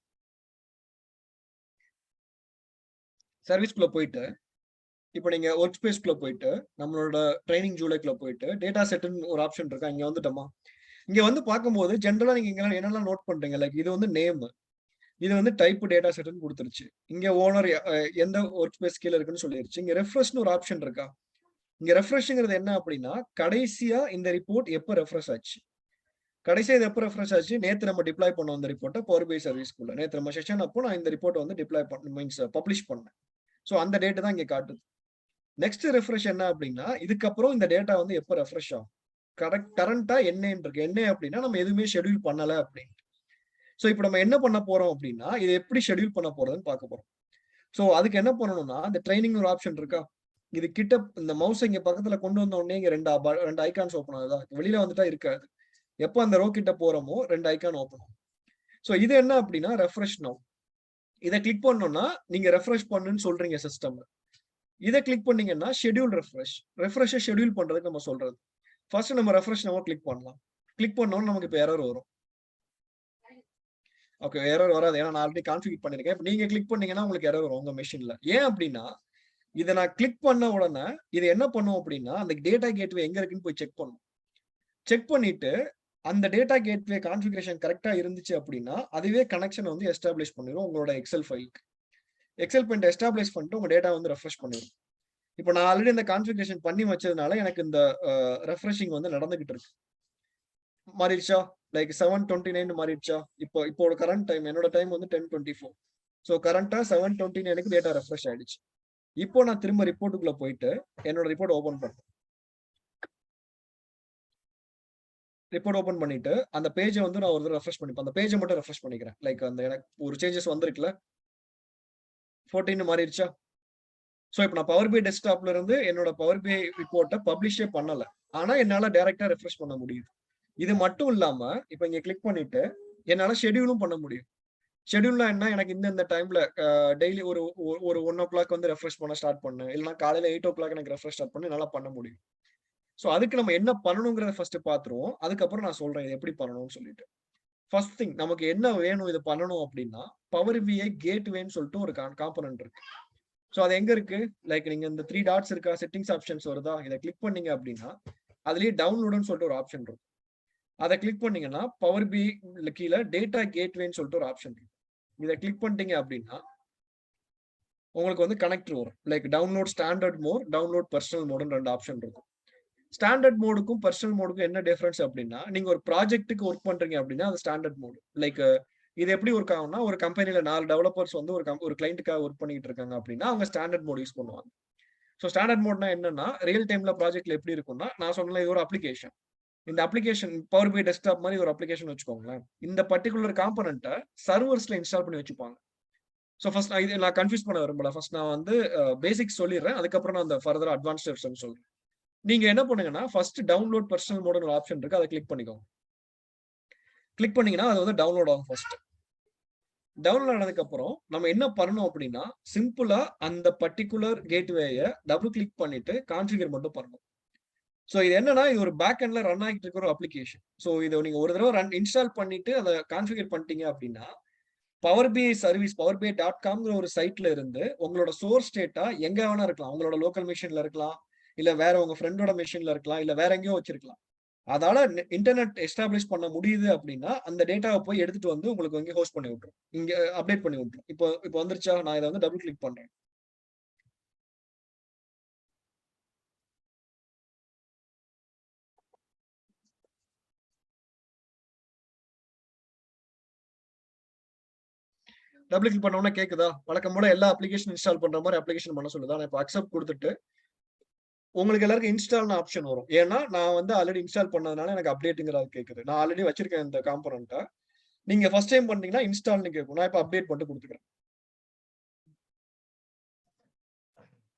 [SPEAKER 1] சர்வீஸ்குள்ள போயிட்டு இப்போ நீங்க ஒர்க் ஸ்பேஸ்க்குள்ள போயிட்டு நம்மளோட ட்ரைனிங் ஜூலைக்குள்ள போயிட்டு டேட்டா செட்னு ஒரு ஆப்ஷன் இருக்கா, இங்க வந்துட்டோமா? இங்க வந்து பார்க்கும்போது ஜென்ரலா நீங்க இங்க என்னெல்லாம் நோட் பண்றீங்க, லைக் இது வந்து நேம், இது வந்து டைப் டேட்டா செட்னு கொடுத்துருச்சு. இங்க ஓனர் எந்த ஒர்க் ஸ்பேஸ் கீழே இருக்குன்னு சொல்லிருச்சு. இங்க ரெஃப்ரெஷ்னு ஒரு ஆப்ஷன் இருக்கா? இங்க ரெஃப்ரெஷ்ங்கிறது என்ன அப்படின்னா கடைசியா இந்த ரிப்போர்ட் எப்போ ரெஃப்ரெஷ் ஆச்சு, கடைசியா இது எப்போ ரெஃப்ரெஷ் ஆச்சு, நேற்று நம்ம டிப்ளாய் பண்ண அந்த ரிப்போர்ட்டை பவர் பை சர்வீஸ்க்குள்ள நேற்று நம்ம செஷன் அப்போ நான் இந்த ரிப்போர்ட்டை வந்து டிப்ளாய் பண்ண மீன்ஸ் பப்ளிஷ் பண்ணேன். ஸோ அந்த டேட்டா தான் இங்க காட்டுது. நெக்ஸ்ட் ரெஃப்ரெஷ் என்ன அப்படின்னா இதுக்கப்புறம் இந்த டேட்டா வந்து எப்போ ரெஃப்ரெஷ் ஆகும், கரண்டா என்ன இருக்கு, என்ன அப்படின்னா நம்ம எதுவுமே ஷெட்யூல் பண்ணல அப்படின்னு. ஸோ இப்போ நம்ம என்ன பண்ண போறோம் அப்படின்னா இது எப்படி ஷெட்யூல் பண்ண போறதுன்னு பார்க்க போறோம். ஸோ அதுக்கு என்ன பண்ணணும்னா இந்த ட்ரைனிங் ஒரு ஆப்ஷன் இருக்கா, இது கிட்ட இந்த மவுஸ் இங்க பக்கத்துல கொண்டு வந்த உடனே இங்க ரெண்டு ஐகான்ஸ் ஓப்பன் ஆகுதா, வெளியில வந்துட்டா இருக்காது. எப்போ அந்த ரோ கிட்ட போறோமோ ரெண்டு ஐகான் ஓப்பன் ஆகும். ஸோ இது என்ன அப்படின்னா ரெஃப்ரெஷ் நவ். இதை கிளிக் பண்ணோம்னா நீங்க ரெஃப்ரெஷ் பண்ணுன்னு சொல்றீங்க சிஸ்டம்ல. இதை கிளிக் பண்ணீங்கன்னா ஷெட்யூல் ரெஃப்ரெஷ் ஷெட்யூல் பண்றதுக்கு நம்ம சொல்றது. ஃபர்ஸ்ட் நம்ம ரெஃப்ரெஷ் நம்ம கிளிக் பண்ணலாம். கிளிக் பண்ணோம்னா நமக்கு இப்போ எரர் வரும். ஓகே, எரர் வராது, ஏன்னா நான் ஆல்ரெடி கான்ஃபிகர் பண்ணிருக்கேன். இப்போ நீங்க கிளிக் பண்ணீங்கன்னா உங்களுக்கு எரர் வரும் உங்க மெஷின்ல. ஏன் அப்படின்னா இதை நான் கிளிக் பண்ண உடனே இது என்ன பண்ணும் அப்படின்னா அந்த டேட்டா கேட்வே எங்க இருக்குன்னு போய் செக் பண்ணும். செக் பண்ணிட்டு அந்த டேட்டா கேட்வே கான்ஃபிகரேஷன் கரெக்டா இருந்துச்சு அப்படின்னா அதுவே கனெக்ஷன் வந்து எஸ்டாப்ளிஷ் பண்ணிடும் உங்களோட எக்ஸல் ஃபைலுக்கு. எக்ஸல் பண்ணிட்டு எஸ்டாப்ளிஷ் பண்ணிட்டு உங்க டேட்டா வந்து ரெஃப்ரெஷ் பண்ணிடும். இப்போ நான் ஆல்ரெடி இந்த கான்ஃபிகரேஷன் பண்ணி வச்சதுனால எனக்கு இந்த ரெஃப்ரெஷிங் வந்து நடந்துகிட்டு இருக்கு. மாறிடுச்சா? லைக் 7:29 மாறிடுச்சா? இப்போ கரண்ட் டைம், என்னோட டைம் வந்து 10:24. ஸோ கரண்டா 7:29 டேட்டா ரெஃப்ரெஷ் ஆயிடுச்சு. இப்போ நான் திரும்ப ரிப்போர்ட்டுக்குள்ள போயிட்டு என்னோட ரிப்போர்ட் ஓபன் பண்றேன். ரிப்போர்ட் ஓபன் பண்ணிட்டு அந்த பேஜை வந்து நான் ஒரு ரெஃப்ரெஷ் பண்ணிப்பேன். அந்த பேஜை மட்டும் ரெஃப்ரெஷ் பண்ணிக்கிறேன். லைக் அந்த எனக்கு ஒரு சேஞ்சஸ் வந்திருக்குல்ல, 14 மாறிடுச்சா? ஸோ இப்போ நான் பவர் பி டெஸ்க்டாப்ல இருந்து என்னோட பவர் பி ரிப்போர்ட்டை பப்ளிஷே பண்ணல, ஆனா என்னால டைரக்டா ரெஃப்ரெஷ் பண்ண முடியுது. இது மட்டும் இல்லாம இப்போ இங்க கிளிக் பண்ணிட்டு என்னால ஷெட்யூலும் பண்ண முடியும். ஷெட்யூல்னா என்ன, எனக்கு இந்த டைம்ல டெய்லி ஒரு 1 o'clock வந்து ரெஃப்ரெஷ் பண்ண ஸ்டார்ட் பண்ணு, இல்லைன்னா காலையில 8 o'clock எனக்கு ரெஃப்ரெஷ் ஸ்டார்ட் பண்ணி என்னால பண்ண முடியும். ஸோ அதுக்கு நம்ம என்ன பண்ணணுங்கிறத ஃபர்ஸ்ட் பாத்துருவோம். அதுக்கப்புறம் நான் சொல்றேன் இது எப்படி பண்ணணும்னு சொல்லிட்டு. ஃபர்ஸ்ட் திங் நமக்கு என்ன வேணும் இது பண்ணணும் அப்படின்னா பவர் பிஐ கேட்வேன்னு சொல்லிட்டு ஒரு காம்பனன்ட் இருக்கு. ஸோ அது எங்க இருக்கு? லைக் நீங்க இந்த 3 டாட்ஸ் இருக்கா, செட்டிங்ஸ் ஆப்ஷன்ஸ் வருதா, இதை கிளிக் பண்ணீங்க அப்படின்னா அதுலயே டவுன்லோடுன்னு சொல்லிட்டு ஒரு ஆப்ஷன் இருக்கும். அதை கிளிக் பண்ணீங்கன்னா பவர் பி கீழே டேட்டா கேட்வேன்னு சொல்லிட்டு ஒரு ஆப்ஷன் இருக்கு. இதை கிளிக் பண்ணிட்டீங்க அப்படின்னா உங்களுக்கு வந்து கனெக்டர் வரும். Like download standard mode, download personal மோடுன்னு 2 ஆப்ஷன் இருக்கும். ஸ்டாண்டர்ட் மோடுக்கும் பர்சனல் மோடுக்கும் என்ன டிஃபரன்ஸ் அப்படின்னா நீங்க ஒரு ப்ராஜெக்ட்டுக்கு ஒர்க் பண்றீங்க அப்படின்னா அது ஸ்டாண்டர்ட் மோடு. லைக் இது எப்படி ஒர்க் ஆகும்னா ஒரு கம்பெனில 4 டெவலப்பர்ஸ் வந்து ஒரு கிளைண்ட்டுக்காக ஒர்க் பண்ணிட்டு இருக்காங்க அப்படின்னா அவங்க ஸ்டாண்டர்ட் மோட் யூஸ் பண்ணுவாங்க. ஸோ ஸ்டாண்டர்ட் மோட்னா என்னன்னா ரியல் டைம்ல ப்ராஜெக்ட்ல எப்படி இருக்கும்னா நான் சொன்ன இது ஒரு அப்ளிகேஷன். இந்த அப்ளிகேஷன் பவர் பி டெஸ்க்டாப் மாதிரி ஒரு அப்ளிகேஷன் வச்சுக்கோங்களேன். இந்த பர்டிகுலர் காம்பனண்ட்டை சர்வர்ஸ்ல இன்ஸ்டால் பண்ணி வச்சுப்பாங்க. ஸோ ஃபர்ஸ்ட் இது நான் கன்ஃபியூஸ் பண்ண விரும்பல. ஃபர்ஸ்ட் நான் வந்து பேசிக்ஸ் சொல்லிடுறேன், அதுக்கப்புறம் நான் அந்த ஃபர்தர் அட்வான்ஸ் ஸ்டெப்ஸ் சொல்றேன். நீங்க என்ன பண்ணுங்கன்னா ஃபர்ஸ்ட் டவுன்லோட் பர்சனல் மோடுன்னு ஒரு ஆப்ஷன் இருக்கு, அதை கிளிக் பண்ணிக்கோங்க. கிளிக் பண்ணீங்கன்னா அது வந்து டவுன்லோட் ஆகும். ஃபர்ஸ்ட் டவுன்லோட் ஆனதுக்கு அப்புறம் நம்ம என்ன பண்ணணும் அப்படின்னா சிம்பிளா அந்த பர்டிகுலர் கேட்வேயை டபுள் கிளிக் பண்ணிட்டு கான்ஃபிகர் மட்டும் பண்ணணும். ஸோ இது என்னன்னா இது ஒரு பேக் எண்ட்ல ரன் ஆகிட்டு இருக்கிற ஒரு அப்ளிகேஷன். ஸோ இதை நீங்க ஒரு தடவை இன்ஸ்டால் பண்ணிட்டு அதை கான்ஃபிகர் பண்ணிட்டீங்க அப்படின்னா பவர் பிஐ சர்வீஸ் powerbi.com ஒரு சைட்ல இருந்து உங்களோட சோர்ஸ் டேட்டா எங்க வேணா இருக்கலாம். உங்களோட லோக்கல் மிஷின்ல இருக்கலாம், இல்ல வேற உங்க ஃப்ரெண்டோட மிஷின்ல இருக்கலாம், இல்ல வேற எங்கேயோ வச்சிருக்கலாம். அதால இன்டர்நெட் எஸ்டாப்ளிஷ் பண்ண முடியுது அப்படின்னா அந்த டேட்டாவை போய் எடுத்துட்டு வந்து உங்களுக்கு இங்க ஹோஸ்ட் பண்ணி விட்டுரும், இங்க அப்டேட் பண்ணி விட்டுரும். இப்போ வந்துருச்சா? நான் இதை வந்து டபுள் கிளிக் பண்றேன். டபுள் கிளிக் பண்ணோம்னா கேக்குதா? வழக்கம் போல எல்லா அப்ளிகேஷன் இன்ஸ்டால் பண்ற மாதிரி அப்ளிகேஷன் பண்ண சொல்லுதா? நான் இப்போ அக்செப்ட் கொடுத்துட்டு உங்களுக்கு எல்லாருக்கும் இன்ஸ்டால்னு ஆப்ஷன் வரும். ஏன்னா நான் வந்து ஆல்ரெடி இன்ஸ்டால் பண்ணதுனால எனக்கு அப்டேட்டுங்கிறது கேக்குது. நான் ஆல்ரெடி வச்சிருக்கேன் இந்த காம்பனண்ட்டை. நீங்க ஃபர்ஸ்ட் டைம் பண்ணீங்கன்னா இன்ஸ்டால்னு கேட்கும். நான் இப்போ அப்டேட் பண்ணிட்டு கொடுத்துக்கிறேன்.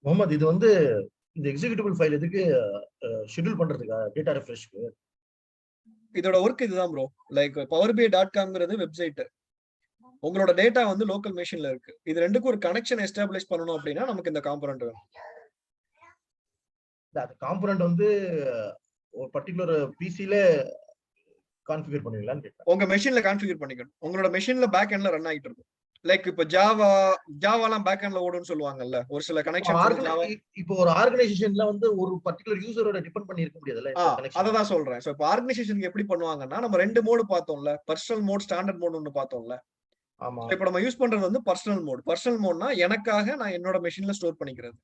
[SPEAKER 2] முகமது, இது வந்து இந்த எக்ஸிகியூட்டிவ் ஃபைல் எதுக்கு ஷெட்யூல் பண்றதுக்கா டேட்டா ரெஃப்ரெஷ்க்கு?
[SPEAKER 1] இதோட ஒர்க் இதுதான் ப்ரோ. Like powerbi.com website. உங்களோட டேட்டா வந்து லோக்கல் மெஷின்ல இருக்கு. இது ரெண்டுக்கும் ஒரு கனெக்ஷன் எஸ்டாப்ளிஷ் பண்ணணும் அப்படின்னா நமக்கு இந்த காம்பனண்ட் வேணும்.
[SPEAKER 2] அந்த காம்பனண்ட் வந்து ஒரு பர்టిక్యులர் பிசில கான்ஃபிகர் பண்ணுவீங்களான்னு கேட்டேன்.
[SPEAKER 1] உங்க மெஷின்ல கான்ஃபிகர் பண்ணிக்கணும். உங்களோட மெஷின்ல பேக் எண்ட்ல ரன் ஆகிட்டு இருக்கும். லைக் இப்ப ஜாவாலாம் பேக் எண்ட்ல ஓடுன்னு சொல்லுவாங்கல்ல, ஒரு சில கனெக்ஷன்.
[SPEAKER 2] இப்போ ஒரு ஆர்கனைசேஷன்ல வந்து ஒரு பர்టిక్యులர் யூசரோட டிபெண்ட் பண்ணி இருக்க முடியாதுல்ல இந்த கனெக்ஷன்.
[SPEAKER 1] அத தான் சொல்றேன். சோ இப்போ ஆர்கனைசேஷனுக்கு எப்படி பண்ணுவாங்கன்னா நம்ம 2 மோட் பார்த்தோம்ல, பர்சனல் மோட், ஸ்டாண்டர்ட் மோட் ஒன்னு பார்த்தோம்ல.
[SPEAKER 2] ஆமா.
[SPEAKER 1] இப்போ நம்ம யூஸ் பண்றது வந்து பர்சனல் மோட். பர்சனல் மோட்னா எனக்காக நான் என்னோட மெஷின்ல ஸ்டோர் பண்ணிக்கிறது.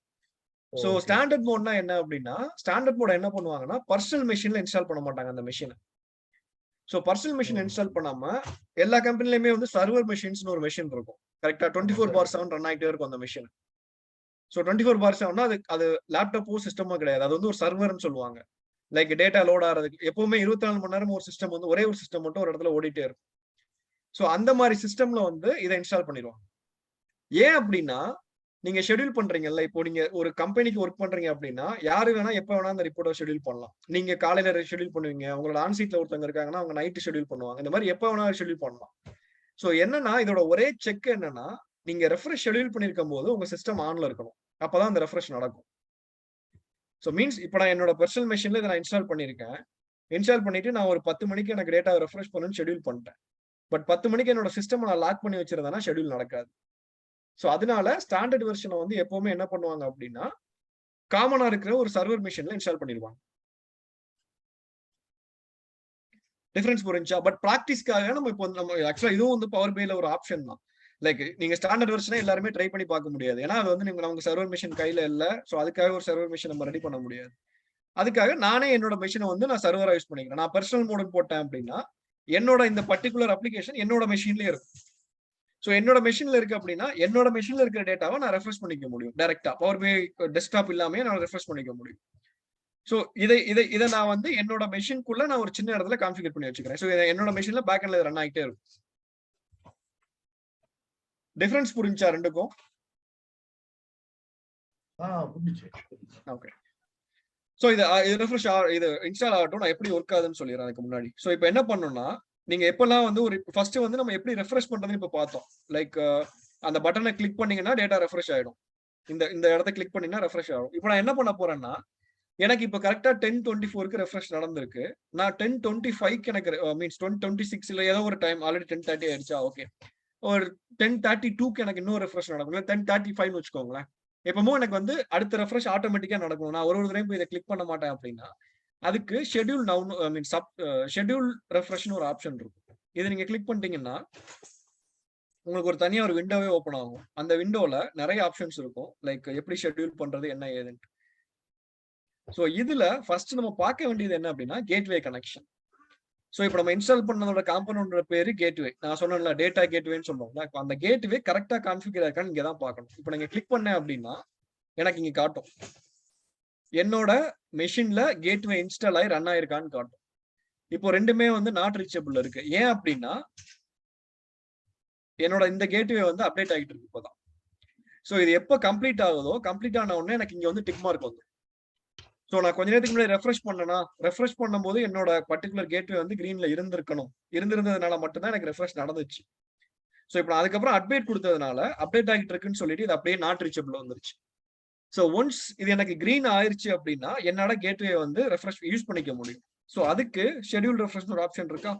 [SPEAKER 1] சோ ஸ்டாண்டர்ட் மோட்னா என்ன அப்படின்னா ஸ்டாண்டர்ட் மோட் என்ன பண்ணுவாங்கன்னா பர்சனல் மெஷின்ல இன்ஸ்டால் பண்ண மாட்டாங்க அந்த மெஷினை. சோ பர்சனல் மெஷின் இன்ஸ்டால் பண்ணாம எல்லா கம்பெனிலயுமே வந்து சர்வர் மெஷின்ஸ்னு ஒரு மெஷின் இருக்கும். கரெக்டா 24/7 ரன் ஆகிட்டே இருக்கும் அந்த மெஷின். சோ 24/7 அது லேப்டாப்போ சிஸ்டமோ கிடையாது. அது வந்து ஒரு சர்வர்னு சொல்லுவாங்க. லைக் டேட்டா லோட் ஆகிறதுக்கு எப்பவுமே 24 மணி நேரம் ஒரு சிஸ்டம் வந்து ஒரே ஒரு சிஸ்டம் மட்டும் ஒரு இடத்துல ஓடிட்டே இருக்கும். சோ அந்த மாதிரி சிஸ்டம்ல வந்து இதை இன்ஸ்டால் பண்ணிடுவாங்க. ஏன் அப்படின்னா நீங்க ஷெட்யூல் பண்றீங்கல்ல, இப்போ நீங்க ஒரு கம்பெனிக்கு ஒர்க் பண்றீங்க அப்படின்னா யாரு வேணா எப்ப வேணா அந்த ரிப்போர்ட்டை ஷெட்யூல் பண்ணலாம். நீங்க காலையில ஷெட்யூல் பண்ணுவீங்க, உங்களோட ஆன்சீட்ல ஒருத்தவங்க இருக்காங்கன்னா அவங்க நைட் ஷெட்யூல் பண்ணுவாங்க. இந்த மாதிரி எப்ப வேணா ஷெட்யூல் பண்ணலாம். சோ என்னன்னா இதோட ஒரே செக் என்னன்னா நீங்க ரெஃப்ரெஷ் ஷெட்யூல் பண்ணிருக்கும் போது உங்க சிஸ்டம் ஆன்ல இருக்கணும். அப்பதான் அந்த ரெஃப்ரெஷ் நடக்கும். ஸோ மீன்ஸ் இப்போ நான் என்னோட பர்சனல் மெஷின்ல இதை நான் இன்ஸ்டால் பண்ணியிருக்கேன். இன்ஸ்டால் பண்ணிட்டு நான் ஒரு 10 மணிக்கு எனக்கு டேட்டா ரெஃப்ரெஷ் பண்ணணும்னு ஷெட்யூல் பண்ணிட்டேன். பட் 10 மணிக்கு என்னோட சிஸ்டம் நான் லாக் பண்ணி வச்சிருந்தேன்னா ஷெட்யூல் நடக்காது. ஸோ அதனால ஸ்டாண்டர்ட் வெர்ஷனை வந்து எப்பவுமே என்ன பண்ணுவாங்க அப்படின்னா காமனா இருக்கிற ஒரு சர்வர் மிஷின்ல இன்ஸ்டால் பண்ணிடுவாங்க. டிஃபரன்ஸ் புரிஞ்சா? பட் ப்ராக்டிஸ்க்காக நம்ம இப்போ நம்ம ஆக்சுவலா இதுவும் வந்து பவர் பிஐல ஒரு ஆப்ஷன் தான். லைக் நீங்க ஸ்டாண்டர்ட் வெர்ஷனை எல்லாருமே ட்ரை பண்ணி பார்க்க முடியாது. ஏன்னா அது வந்து நமக்கு சர்வர் மிஷின் கையில இல்ல. ஸோ அதுக்காக ஒரு சர்வர் மிஷின் நம்ம ரெடி பண்ண முடியாது. அதுக்காக நானே என்னோட மிஷினை வந்து நான் சர்வரா யூஸ் பண்ணிக்கிறேன். நான் பர்சனல் மோடுன்னு போட்டேன் அப்படின்னா என்னோட இந்த பர்டிகுலர் அப்ளிகேஷன் என்னோட மெஷின்லயே இருக்கும். ஸோ என்னோட மெஷின்ல இருக்கு அப்படின்னா என்னோட மெஷின்ல இருக்கிற டேட்டாவை நான் ரெஃப்ரெஷ் பண்ணிக்க முடியும் டைரக்டா. பவர் பிஐ டெஸ்க்டாப் இல்லாம நான் ரெஃப்ரெஷ் பண்ணிக்க முடியும். ஸோ இதை நான் வந்து என்னோட மெஷின்குள்ள நான் ஒரு சின்ன இடத்துல கான்ஃபிகர் பண்ணி வச்சுக்கிறேன். ஸோ என்னோட மெஷின்ல பேக் எண்ட்ல ரன் ஆகிட்டே இருக்கும். டிஃபரன்ஸ் புரிஞ்சா ரெண்டுக்கும்?
[SPEAKER 2] புரிஞ்சுச்சு.
[SPEAKER 1] ஓகே. ஸோ இது ரெஃப்ரெஷ் இது இன்ஸ்டால் ஆகட்டும். நான் எப்படி ஒர்க் ஆகுதுன்னு சொல்லிடுறேன் அதுக்கு முன்னாடி. ஸோ இப்போ என்ன பண்ணணும்னா நீங்க எப்பெல்லாம் வந்து ஒரு ஃபர்ஸ்ட் வந்து நம்ம எப்படி ரெஃப்ரெஷ் பண்றதுன்னு இப்போ பார்த்தோம். லைக் அந்த பட்டனை கிளிக் பண்ணீங்கன்னா டேட்டா ரெஃப்ரெஷ் ஆயிடும். இந்த இடத்த கிளிக் பண்ணீங்கன்னா ரெஃப்ரெஷ் ஆகும். இப்போ நான் என்ன பண்ண போறேன்னா எனக்கு இப்போ கரெக்டா 10:24க்கு ரெஃப்ரெஷ் நடந்திருக்கு. நான் 10:25க்கு எனக்கு மீன்ஸ் 10:26 இல்ல ஏதோ ஒரு டைம் ஆல்ரெடி 10:30 ஆயிடுச்சா? ஓகே. ஒரு 10:32க்கு எனக்கு இன்னொரு ரெஃப்ரெஷ் நடக்கும். இல்லை 10:35ன்னு வச்சுக்கோங்களேன். எப்பவும் எனக்கு வந்து அடுத்த ரெஃப்ரெஷ் ஆட்டோமேட்டிக்கா நடக்கும். நான் ஒரு தடவை போய் இதை கிளிக் பண்ண மாட்டேன் அப்படின்னா அதுக்கு ஷெட்யூல் நவ் மீன் ஷெட்யூல் ரெஃப்ரெஷ்னு ஒரு ஆப்ஷன் இருக்கும். இதை நீங்க கிளிக் பண்ணிட்டீங்கன்னா உங்களுக்கு ஒரு தனியா ஒரு விண்டோவே ஓப்பன் ஆகும். அந்த விண்டோல நிறைய ஆப்ஷன்ஸ் இருக்கும். லைக் எப்படி ஷெட்யூல் பண்றது என்ன ஏதுன்ட்டு. ஸோ இதுல ஃபர்ஸ்ட் நம்ம பார்க்க வேண்டியது என்ன அப்படின்னா கேட்வே கனெக்ஷன். ஸோ இப்போ நம்ம இன்ஸ்டால் பண்ணதோட காம்பனோட பேரு கேட்வே. நான் சொன்னேன்ல டேட்டா கேட்வேன்னு சொல்லுவோம்ல. இப்போ அந்த கேட்வே கரெக்டா கான்ஃபிகர் இருக்கான்னு இங்க தான் பார்க்கணும். இப்போ நீங்க கிளிக் பண்ணேன் அப்படின்னா எனக்கு இங்க காட்டும் என்னோட மெஷின்ல கேட்வே இன்ஸ்டால் ஆகி ரன் ஆயிருக்கான்னு காட்டும். இப்போ ரெண்டுமே வந்து நாட் ரீச்சபிள் இருக்கு. ஏன் அப்படின்னா என்னோட இந்த கேட்வே வந்து அப்டேட் ஆகிட்டு இருக்கு இப்போதான். ஸோ இது எப்போ கம்ப்ளீட் ஆகுதோ கம்ப்ளீட் ஆன உடனே எனக்கு இங்க வந்து டிக் மார்க் வந்து. ஸோ நான் கொஞ்ச நேரத்துக்கு முன்னாடி ரெஃப்ரெஷ் பண்ணும்போது என்னோட பர்டிகுலர் கேட்வே வந்து கிரீன்ல இருந்திருந்ததுனால மட்டும்தான் எனக்கு ரெஃப்ரெஷ் நடந்துச்சு. ஸோ இப்போ நான் அதுக்கப்புறம் அப்டேட் கொடுத்ததுனால அப்டேட் ஆகிட்டு இருக்குன்னு சொல்லிட்டு இது அப்படியே நாட் ரீச்சபிள் வந்துருச்சு. ஸோ ஒன்ஸ் இது எனக்கு கிரீன் ஆயிருச்சு அப்படின்னா என்னோட கேட்வே வந்து ரெஃப்ரெஷ் யூஸ் பண்ணிக்க முடியும். ஸோ அதுக்கு ஷெட்யூல் ரெஃப்ரெஷ் ஒரு ஆப்ஷன் இருக்கா?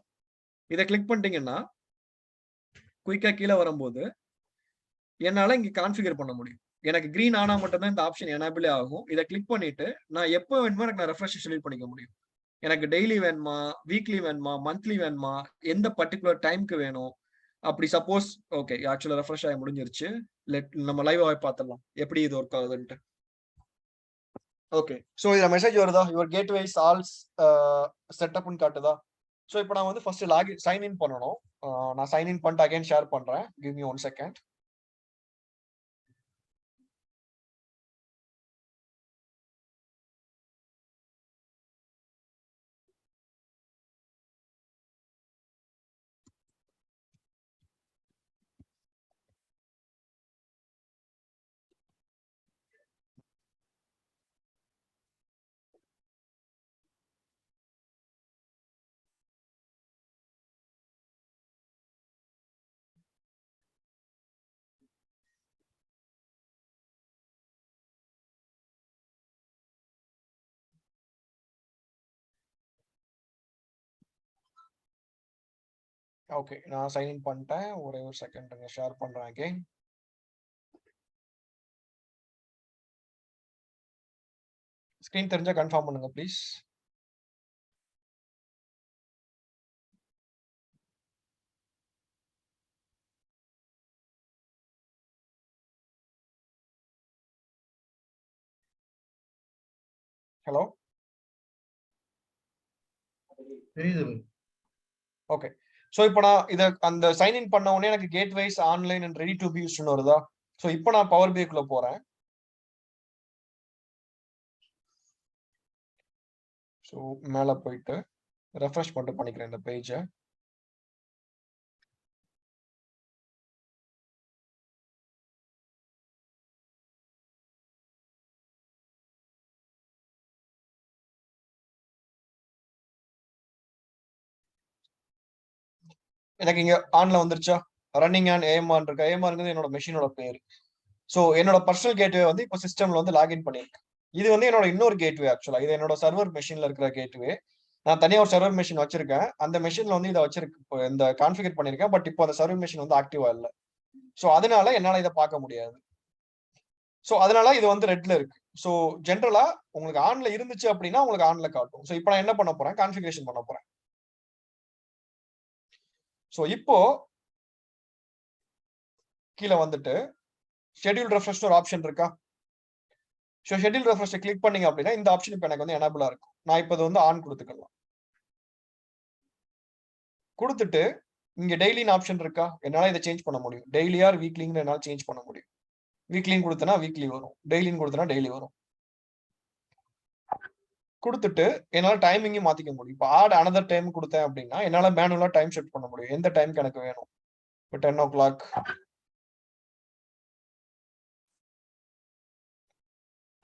[SPEAKER 1] இதை கிளிக் பண்ணிட்டீங்கன்னா குயிக்கா கீழே வரும்போது என்னால இங்க கான்ஃபிகர் பண்ண முடியும். எனக்கு கிரீன் ஆனா மட்டும்தான் இந்த ஆப்ஷன் எனேபிளே ஆகும். இதை கிளிக் பண்ணிட்டு நான் எப்போ வேணுமோ எனக்கு நான் ரெஃப்ரெஷ் ஷெட்யூல் பண்ணிக்க முடியும். எனக்கு டெய்லி வேணுமா, வீக்லி வேணுமா, மந்த்லி வேணுமா, எந்த பர்டிகுலர் டைம்க்கு வேணும். அப்படி சப்போஸ் ஓகே ஆக்சுவலா ரெஃப்ரெஷ் ஆகி முடிஞ்சிருச்சு. நம்ம லைவ் பார்த்துடலாம் எப்படி இது ஒர்க் ஆகுதுன்ட்டு. ஓகே. ஸோ இதுல மெசேஜ் வருதா? யுவர் கேட்வேஸ் ஆல்ஸ் செட்டப்னு காட்டுதா? ஸோ இப்போ நான் வந்து ஃபர்ஸ்ட் சைன் இன் பண்ணணும். நான் சைன் இன் பண்ணிட்டு அகைன் ஷேர் பண்றேன். Give me 1 second. ஓகே நான் சைன் இன் பண்ணிட்டேன். ஒரே ஒரு செகண்ட் ஷேர் பண்றேன் அகைன். ஸ்கிரீன் தெரிஞ்சா கன்ஃபார்ம் பண்ணுங்க ப்ளீஸ். ஹலோ
[SPEAKER 2] தெரியுது.
[SPEAKER 1] ஓகே. ஸோ இப்போ நான் இதை அந்த சைன் இன் பண்ண உடனே எனக்கு gateways online and ready to be யூஸ்ட்னு வருதா? ஸோ இப்போ நான் பவர் பிஐக்குள்ள போறேன். ஸோ மேலே போயிட்டு ரெஃப்ரெஷ் மட்டும் பண்ணிக்கிறேன் இந்த பேஜை. எனக்கு இங்க ஆன்ல வந்துருச்சா? ரன்னிங் ஆன் ஏஎம்ஆர் இருக்கு. ஏஎம்ஆர்ங்கிறது என்னோட மெஷினோட பேரு. ஸோ என்னோட பர்சனல் கேட்வே வந்து இப்போ சிஸ்டம்ல வந்து லாகின் பண்ணிருக்கு. இது வந்து என்னோட இன்னொரு கேட்வே. ஆக்சுவலா இது என்னோட சர்வர் மெஷின்ல இருக்கிற கேட்வே. நான் தனியா ஒரு சர்வர் மெஷின் வச்சிருக்கேன். அந்த மெஷின்ல வந்து இதை வச்சிருக்கு, இப்போ இந்த கான்ஃபிகர் பண்ணிருக்கேன். பட் இப்போ அந்த சர்வர் மெஷின் வந்து ஆக்டிவா இல்லை. ஸோ அதனால என்னால இதை பார்க்க முடியாது. ஸோ அதனால இது வந்து ரெட்ல இருக்கு. ஸோ ஜென்ரலா உங்களுக்கு ஆன்ல இருந்துச்சு அப்படின்னா உங்களுக்கு ஆன்ல காட்டும். ஸோ இப்போ நான் என்ன பண்ண போறேன், கான்ஃபிகரேஷன் பண்ண போறேன். ஸோ இப்போ கீழே வந்துட்டு ஷெட்யூல் ரெஃப்ரெஷ் ஒரு ஆப்ஷன் இருக்கா? ஸோ ஷெட்யூல் ரெஃப்ரெஷ் கிளிக் பண்ணீங்க அப்படின்னா இந்த ஆப்ஷன் இப்போ எனக்கு வந்து எனபிளா இருக்கும். நான் இப்போ வந்து ஆன் கொடுத்துக்கலாம். கொடுத்துட்டு இங்க டெய்லின்னு ஆப்ஷன் இருக்கா? என்னால இதை சேஞ்ச் பண்ண முடியும். டெய்லி ஆர் வீக்லின்னு என்னால சேஞ்ச் பண்ண முடியும். வீக்லின்னு கொடுத்தனா வீக்லி வரும், டெய்லின்னு கொடுத்தனா டெய்லி வரும். கொடுத்துட்டு என்னால டைமிங்கும் மாத்திக்க முடியும். இப்போ ஆட் அனதர் டைம் கொடுத்தேன் அப்படின்னா என்னால மேனுவலா டைம் செட் பண்ண முடியும். எந்த டைம்க்கு எனக்கு வேணும். இப்போ 10 o'clock,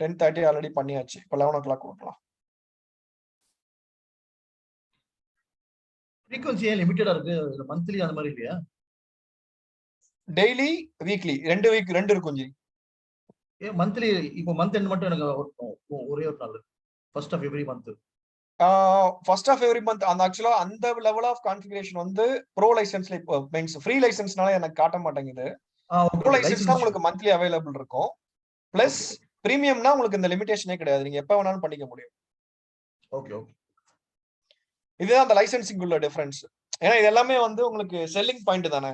[SPEAKER 1] 10:30 ஆல்ரெடி பண்ணியாச்சு. இப்போ 11 o'clock கொடுக்கலாம்.
[SPEAKER 2] ஃப்ரீக்வன்சி ஏன் லிமிட்டடா இருக்கு? மந்த்லி அந்த மாதிரி இல்லையா?
[SPEAKER 1] டெய்லி வீக்லி 2 வீக் 2 இருக்கும் ஜி.
[SPEAKER 2] ஏன் மந்த்லி? இப்போ மந்த் எண்ட் மட்டும் எனக்கு ஒரே ஒரு நாள், first of every month.
[SPEAKER 1] First of every month அந்த ஆக்சுவலா அந்த லெவல் ஆஃப் கான்ஃபிகரேஷன் வந்து ப்ரோ லைசன்ஸ்ல இப்போ மீன்ஸ் ஃப்ரீ லைசன்ஸ்னால எனக்கு காட்ட மாட்டேங்குது. ப்ரோ லைசன்ஸ்னா உங்களுக்கு மந்த்லி அவைலபிள் இருக்கும். பிளஸ் பிரீமியம்னா உங்களுக்கு இந்த லிமிடேஷனே கிடையாது. நீங்க எப்ப வேணாலும் பண்ணிக்க முடியும்.
[SPEAKER 2] Okay okay.
[SPEAKER 1] இதுதான் அந்த லைசன்சிங் உள்ள டிஃபரன்ஸ். ஏன்னா இது எல்லாமே வந்து உங்களுக்கு செல்லிங் பாயிண்ட் தானே.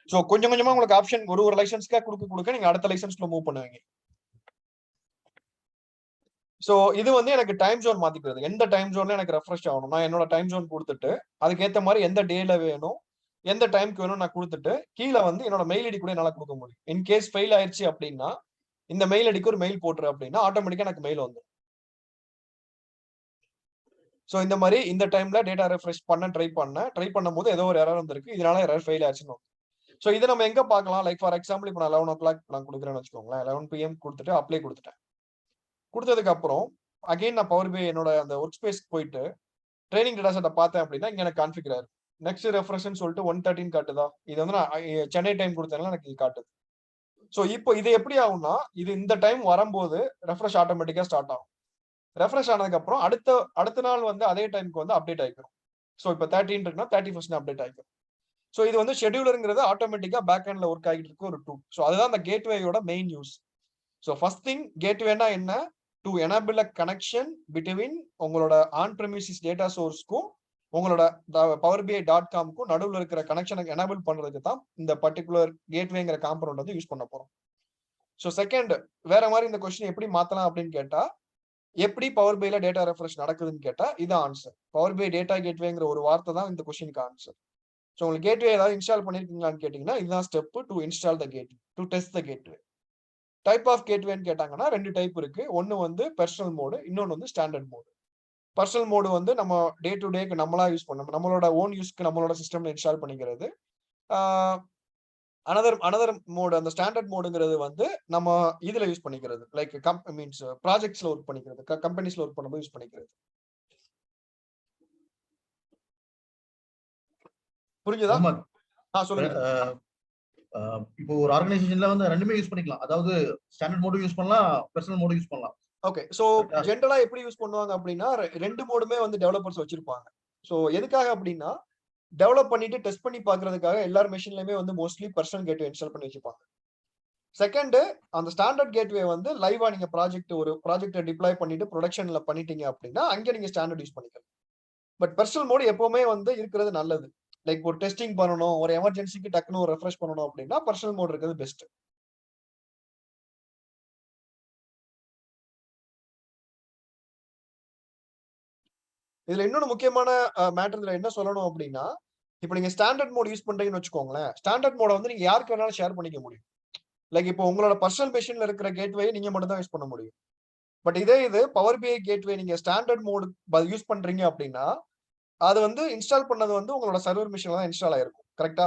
[SPEAKER 1] ஸோ கொஞ்சம் கொஞ்சமா உங்களுக்கு ஆப்ஷன் ஒரு லைசன்ஸ்க்காக கொடுக்க நீங்க அடுத்த லைசன்ஸ்ல மூவ் பண்ணுவீங்க. ஸோ இது வந்து எனக்கு டைம் ஜோன் மாத்திக்கிறது. எந்த டைம் ஜோன்ல எனக்கு ரெஃப்ரெஷ் ஆகணும், நான் என்னோட டைம் ஜோன் கொடுத்துட்டு அதுக்கேற்ற மாதிரி எந்த டேல வேணும், எந்த டைம்க்கு வேணும் நான் கொடுத்துட்டு கீழே வந்து என்னோட மெயில் ஐடி கூட என்னால கொடுக்க முடியும். இன்கேஸ் ஃபெயில் ஆயிடுச்சு அப்படின்னா இந்த மெயில் ஐடிக்கு ஒரு மெயில் போட்டுரு அப்படின்னா ஆட்டோமேட்டிக்கா எனக்கு மெயில் வந்துடும். ஸோ இந்த மாதிரி இந்த டைம்ல டேட்டா ரெஃப்ரெஷ் ட்ரை பண்ணும்போது ஏதோ ஒரு எரர் வந்திருக்கு, இதனால எரர் ஃபெயில் ஆச்சுன்னு. ஸோ இதை நம்ம எங்க பார்க்கலாம்? லைக் ஃபார் எக்ஸாம்பிள் இப்போ நான் 11 o'clock நான் கொடுக்குறேன்னு வச்சுக்கோங்களேன். 11 PM கொடுத்துட்டு அப்ளை கொடுத்துட்டேன். கொடுத்ததுக்கு அப்புறம் அகைன் நான் பவர் பி என்னோட அந்த ஒர்க் ஸ்பேஸ்க்கு போயிட்டு ட்ரைனிங் டேட்டா செட்டை பார்த்தேன் அப்படின்னா இங்க எனக்கு கான்ஃபிகர் ஆயிருக்கு. நெக்ஸ்ட் ரெஃப்ரெஷ்னு சொல்லிட்டு 1:13 காட்டுதா? இது வந்து நான் சென்னை டைம் கொடுத்ததுனால எனக்கு இது காட்டுது. ஸோ இப்போ இது எப்படி ஆகும்னா இது இந்த டைம் வரும்போது ரெஃப்ரெஷ் ஆட்டோமேட்டிக்கா ஸ்டார்ட் ஆகும். ரெஃப்ரெஷ் ஆனதுக்கு அப்புறம் அடுத்த நாள் வந்து அதே டைமுக்கு வந்து அப்டேட் ஆகிக்கும். ஸோ இப்போ 13 இருக்குன்னா 31 அப்டேட் ஆகிக்கும். ஸோ இது வந்து ஷெட்யூலருங்கிறது ஆட்டோமேட்டிக்கா பேக் ஹேண்ட்ல ஒர்க் ஆகிட்டு இருக்கு ஒரு டூல். ஸோ அதுதான் அந்த கேட்வேயோட main use. So first thing கேட்வேனா என்ன? To enable a connection between உங்களோட ஆன் ப்ரெமிசிஸ் டேட்டா சோர்ஸ்க்கும் உங்களோட powerbi.comக்கும் நடுவில் இருக்கிற கனெக்ஷனை எனேபிள் பண்றதுக்கு தான் இந்த பர்டிகுலர் கேட்வேங்கிற காம்பனன்ட் வந்து யூஸ் பண்ண போறோம். ஸோ செகண்ட் வேற மாதிரி இந்த கொஸ்டின் எப்படி மாத்தலாம் அப்படின்னு கேட்டா, எப்படி பவர் பைல டேட்டா ரெஃப்ரெஷ் நடக்குதுன்னு கேட்டா இது ஆன்சர். பவர் பை டேட்டா கேட்வேங்கிற ஒரு வார்த்தை தான் இந்த கொஸ்டினுக்கு ஆன்சர். ஸோ உங்களுக்கு கேட்வே ஏதாவது இன்ஸ்டால் பண்ணிருக்கீங்களான்னு கேட்டீங்கன்னா இதுதான் step to install the gateway, to test the gateway. Type of கேட்வேன்னு கேட்டாங்கன்னா 2 டைப் இருக்கு. ஒன்னு வந்து பர்சனல் மோடு, இன்னொன்னு வந்து ஸ்டாண்டர்ட் மோடு. பர்சனல் மோடு வந்து நம்ம டே டு டேக்கு நம்மளா யூஸ் பண்ணணும், நம்மளோட ஓன் யூஸ்க்கு நம்மளோட சிஸ்டம்ல இன்ஸ்டால் பண்ணிக்கிறது. அனதர் மோடு அந்த ஸ்டாண்டர்ட் மோடுங்கிறது வந்து நம்ம இதுல யூஸ் பண்ணிக்கிறது, லைக் மீன்ஸ் ப்ராஜெக்ட்ஸ்ல ஒர்க் பண்ணிக்கிறது, கம்பெனிஸ்ல ஒர்க் பண்ணும்போது யூஸ் பண்ணிக்கிறது. புரிஞ்சுதா? சொல்லுங்க.
[SPEAKER 2] இப்போ ஒரு ஆர்கனைசேஷன்ல வந்து ரெண்டுமே யூஸ் பண்ணிக்கலாம். அதாவது ஸ்டாண்டர்ட் மோடு யூஸ் பண்ணலாம், பர்சனல் மோடு யூஸ் பண்ணலாம்.
[SPEAKER 1] ஓகே. சோ ஜெனரலா எப்படி யூஸ் பண்ணுவாங்க அப்படின்னா 2 மோடுமே வந்து டெவலப்பர்ஸ் வச்சிருப்பாங்க. சோ எதுக்காக அப்படின்னா டெவலப் பண்ணிட்டு டெஸ்ட் பண்ணி பாக்குறதுக்காக எல்லார் மெஷின்லயுமே வந்து மோஸ்ட்லி பர்சனல் கேட்வே இன்ஸ்டால் பண்ணி வச்சிருப்பாங்க. செகண்ட் அந்த ஸ்டாண்டர்ட் கேட்வே வந்து லைவா நீங்க ஒரு ப்ராஜெக்ட்டை டிப்ளாய் பண்ணிட்டு ப்ரொடக்ஷன்ல பண்ணிட்டீங்க அப்படின்னா அங்க நீங்க ஸ்டாண்டர்ட் யூஸ் பண்ணிக்கலாம். பட் பர்சனல் மோடு எப்பவுமே வந்து இருக்கிறது நல்லது. லைக் ஒரு டெஸ்டிங் பண்ணணும், ஒரு எமர்ஜென்சிக்கு டக்குன்னு ஒரு ரெஃப்ரெஷ் பண்ணணும் அப்படின்னா பர்சனல் மோட் இருக்கிறது பெஸ்ட். இதுல இன்னொன்னு முக்கியமான மேட்டர் இதுல என்ன சொல்லணும் அப்படின்னா, இப்போ நீங்க ஸ்டாண்டர்ட் மோட் யூஸ் பண்றீங்கன்னு வச்சுக்கோங்களேன், ஸ்டாண்டர்ட் மோட வந்து நீங்க யாருக்கு வேணாலும் ஷேர் பண்ணிக்க முடியும். லைக் இப்போ உங்களோட பர்சனல் மெஷின்ல இருக்கிற கேட்வே நீங்க மட்டும் தான் யூஸ் பண்ண முடியும். பட் இது பவர் பிஐ கேட்வே நீங்க ஸ்டாண்டர்ட் மோட் யூஸ் பண்றீங்க அப்படின்னா அது வந்து இன்ஸ்டால் பண்ணது வந்து உங்களோட சர்வர் மிஷின்ல தான் இன்ஸ்டால் ஆயிருக்கும். கரெக்டா?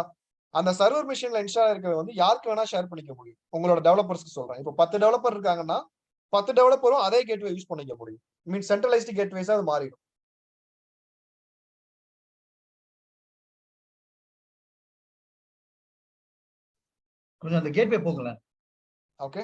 [SPEAKER 1] அந்த சர்வர் மிஷின்ல இன்ஸ்டால் ஆயிருக்கிறது வந்து யாருக்கு வேணா ஷேர் பண்ணிக்க முடியும். உங்களோட டெவலப்பர்ஸ்க்கு சொல்றேன். இப்போ 10 டெவலப்பர் இருக்காங்கன்னா 10 டெவலப்பரும் அதே கேட்வே யூஸ் பண்ணிக்க முடியும். மீன் சென்ட்ரலைஸ்டு கேட்வேஸா அது மாறிடும்.
[SPEAKER 2] கொஞ்சம் அந்த கேட்வே போகல.
[SPEAKER 1] ஓகே.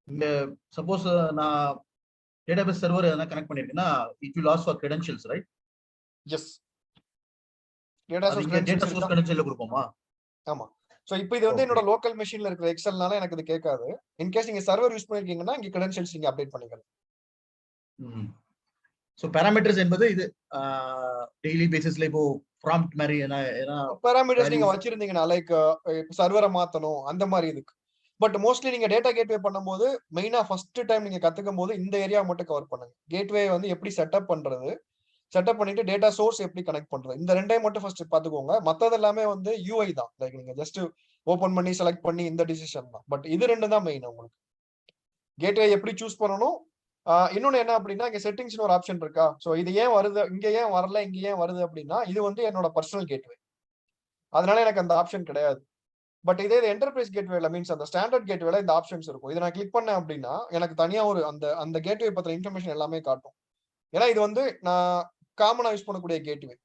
[SPEAKER 2] இங்க சப்போஸ் நான் டேட்டாபேஸ் சர்வர் எதனா கனெக்ட் பண்ணிருக்கேன்னா it will ask for credentials, right?
[SPEAKER 1] Yes. Data
[SPEAKER 2] அது
[SPEAKER 1] சோர்ஸ்
[SPEAKER 2] இங்க டேட்டா
[SPEAKER 1] கிரெடென்ஷியல்ஸ்
[SPEAKER 2] சோர்ஸ்
[SPEAKER 1] இருக்கா?
[SPEAKER 2] கிரெடென்ஷியல்ல கொடுப்போமா?
[SPEAKER 1] ஆமா. சோ இப்போ இது வந்து
[SPEAKER 2] ஓகே.
[SPEAKER 1] என்னோட லோக்கல் மெஷின்ல இருக்கிற எக்ஸல்னால எனக்கு இது கேட்காது. இன் கேஸ் நீங்க சர்வர் யூஸ் பண்ணிருக்கீங்கன்னா இங்க கிரெடென்ஷியல்ஸ் நீங்க அப்டேட் பண்ணிக்கலாம்.
[SPEAKER 2] ஸோ பேராமீட்டர்ஸ் என்பது இது டெய்லி பேசிஸ்ல இப்போ ப்ராம்ப்ட் மாதிரி ஏன்னா
[SPEAKER 1] பாராமீட்டர்ஸ் நீங்க
[SPEAKER 2] வேல்யூஸ்.
[SPEAKER 1] வச்சிருந்தீங்கன்னா லைக் சர்வரை மாத்தணும் அந்த மாதிரி இதுக்கு. பட் மோஸ்ட்லி நீங்க டேட்டா கேட்வே பண்ணும்போது மெயினா ஃபர்ஸ்ட் டைம் நீங்க கத்துக்கும் போது இந்த ஏரியா மட்டும் கவர் பண்ணுங்க. கேட்வே வந்து எப்படி செட்டப் பண்றது, செட்டப் பண்ணிட்டு டேட்டா சோர்ஸ் எப்படி கனெக்ட் பண்றது, இந்த ரெண்டையும் மட்டும் ஃபர்ஸ்ட் பாத்துக்கோங்க. மத்தது எல்லாமே வந்து யூஐ தான். லைக் நீங்க ஜஸ்ட் ஓபன் பண்ணி செலக்ட் பண்ணி இந்த டிசிஷன் தான். பட் இது ரெண்டு தான் மெயின் உங்களுக்கு. கேட்வே எப்படி சூஸ் பண்ணணும். இன்னொன்னு என்ன அப்படின்னா இங்க செட்டிங்ஸ்னு ஒரு ஆப்ஷன் இருக்கா. சோ இது ஏன் வருது, இங்க ஏன் வரல, இங்க ஏன் வருது அப்படின்னா இது வந்து என்னோட பர்சனல் கேட்வே, அதனால எனக்கு அந்த ஆப்ஷன் கிடையாது. பட் இதே என்டர்பிரைஸ் கேட்வேல மீன்ஸ் அந்த ஸ்டாண்டர்ட் கேட்வேல இந்த ஆப்ஷன்ஸ் இருக்கும். இதை நான் கிளிக் பண்ணேன் அப்படின்னா எனக்கு தனியா ஒரு அந்த அந்த கேட்வே பத்தின இன்ஃபர்மேஷன் எல்லாமே காட்டும். ஏன்னா இது வந்து நான் காமனா யூஸ் பண்ணக்கூடிய கேட்வே.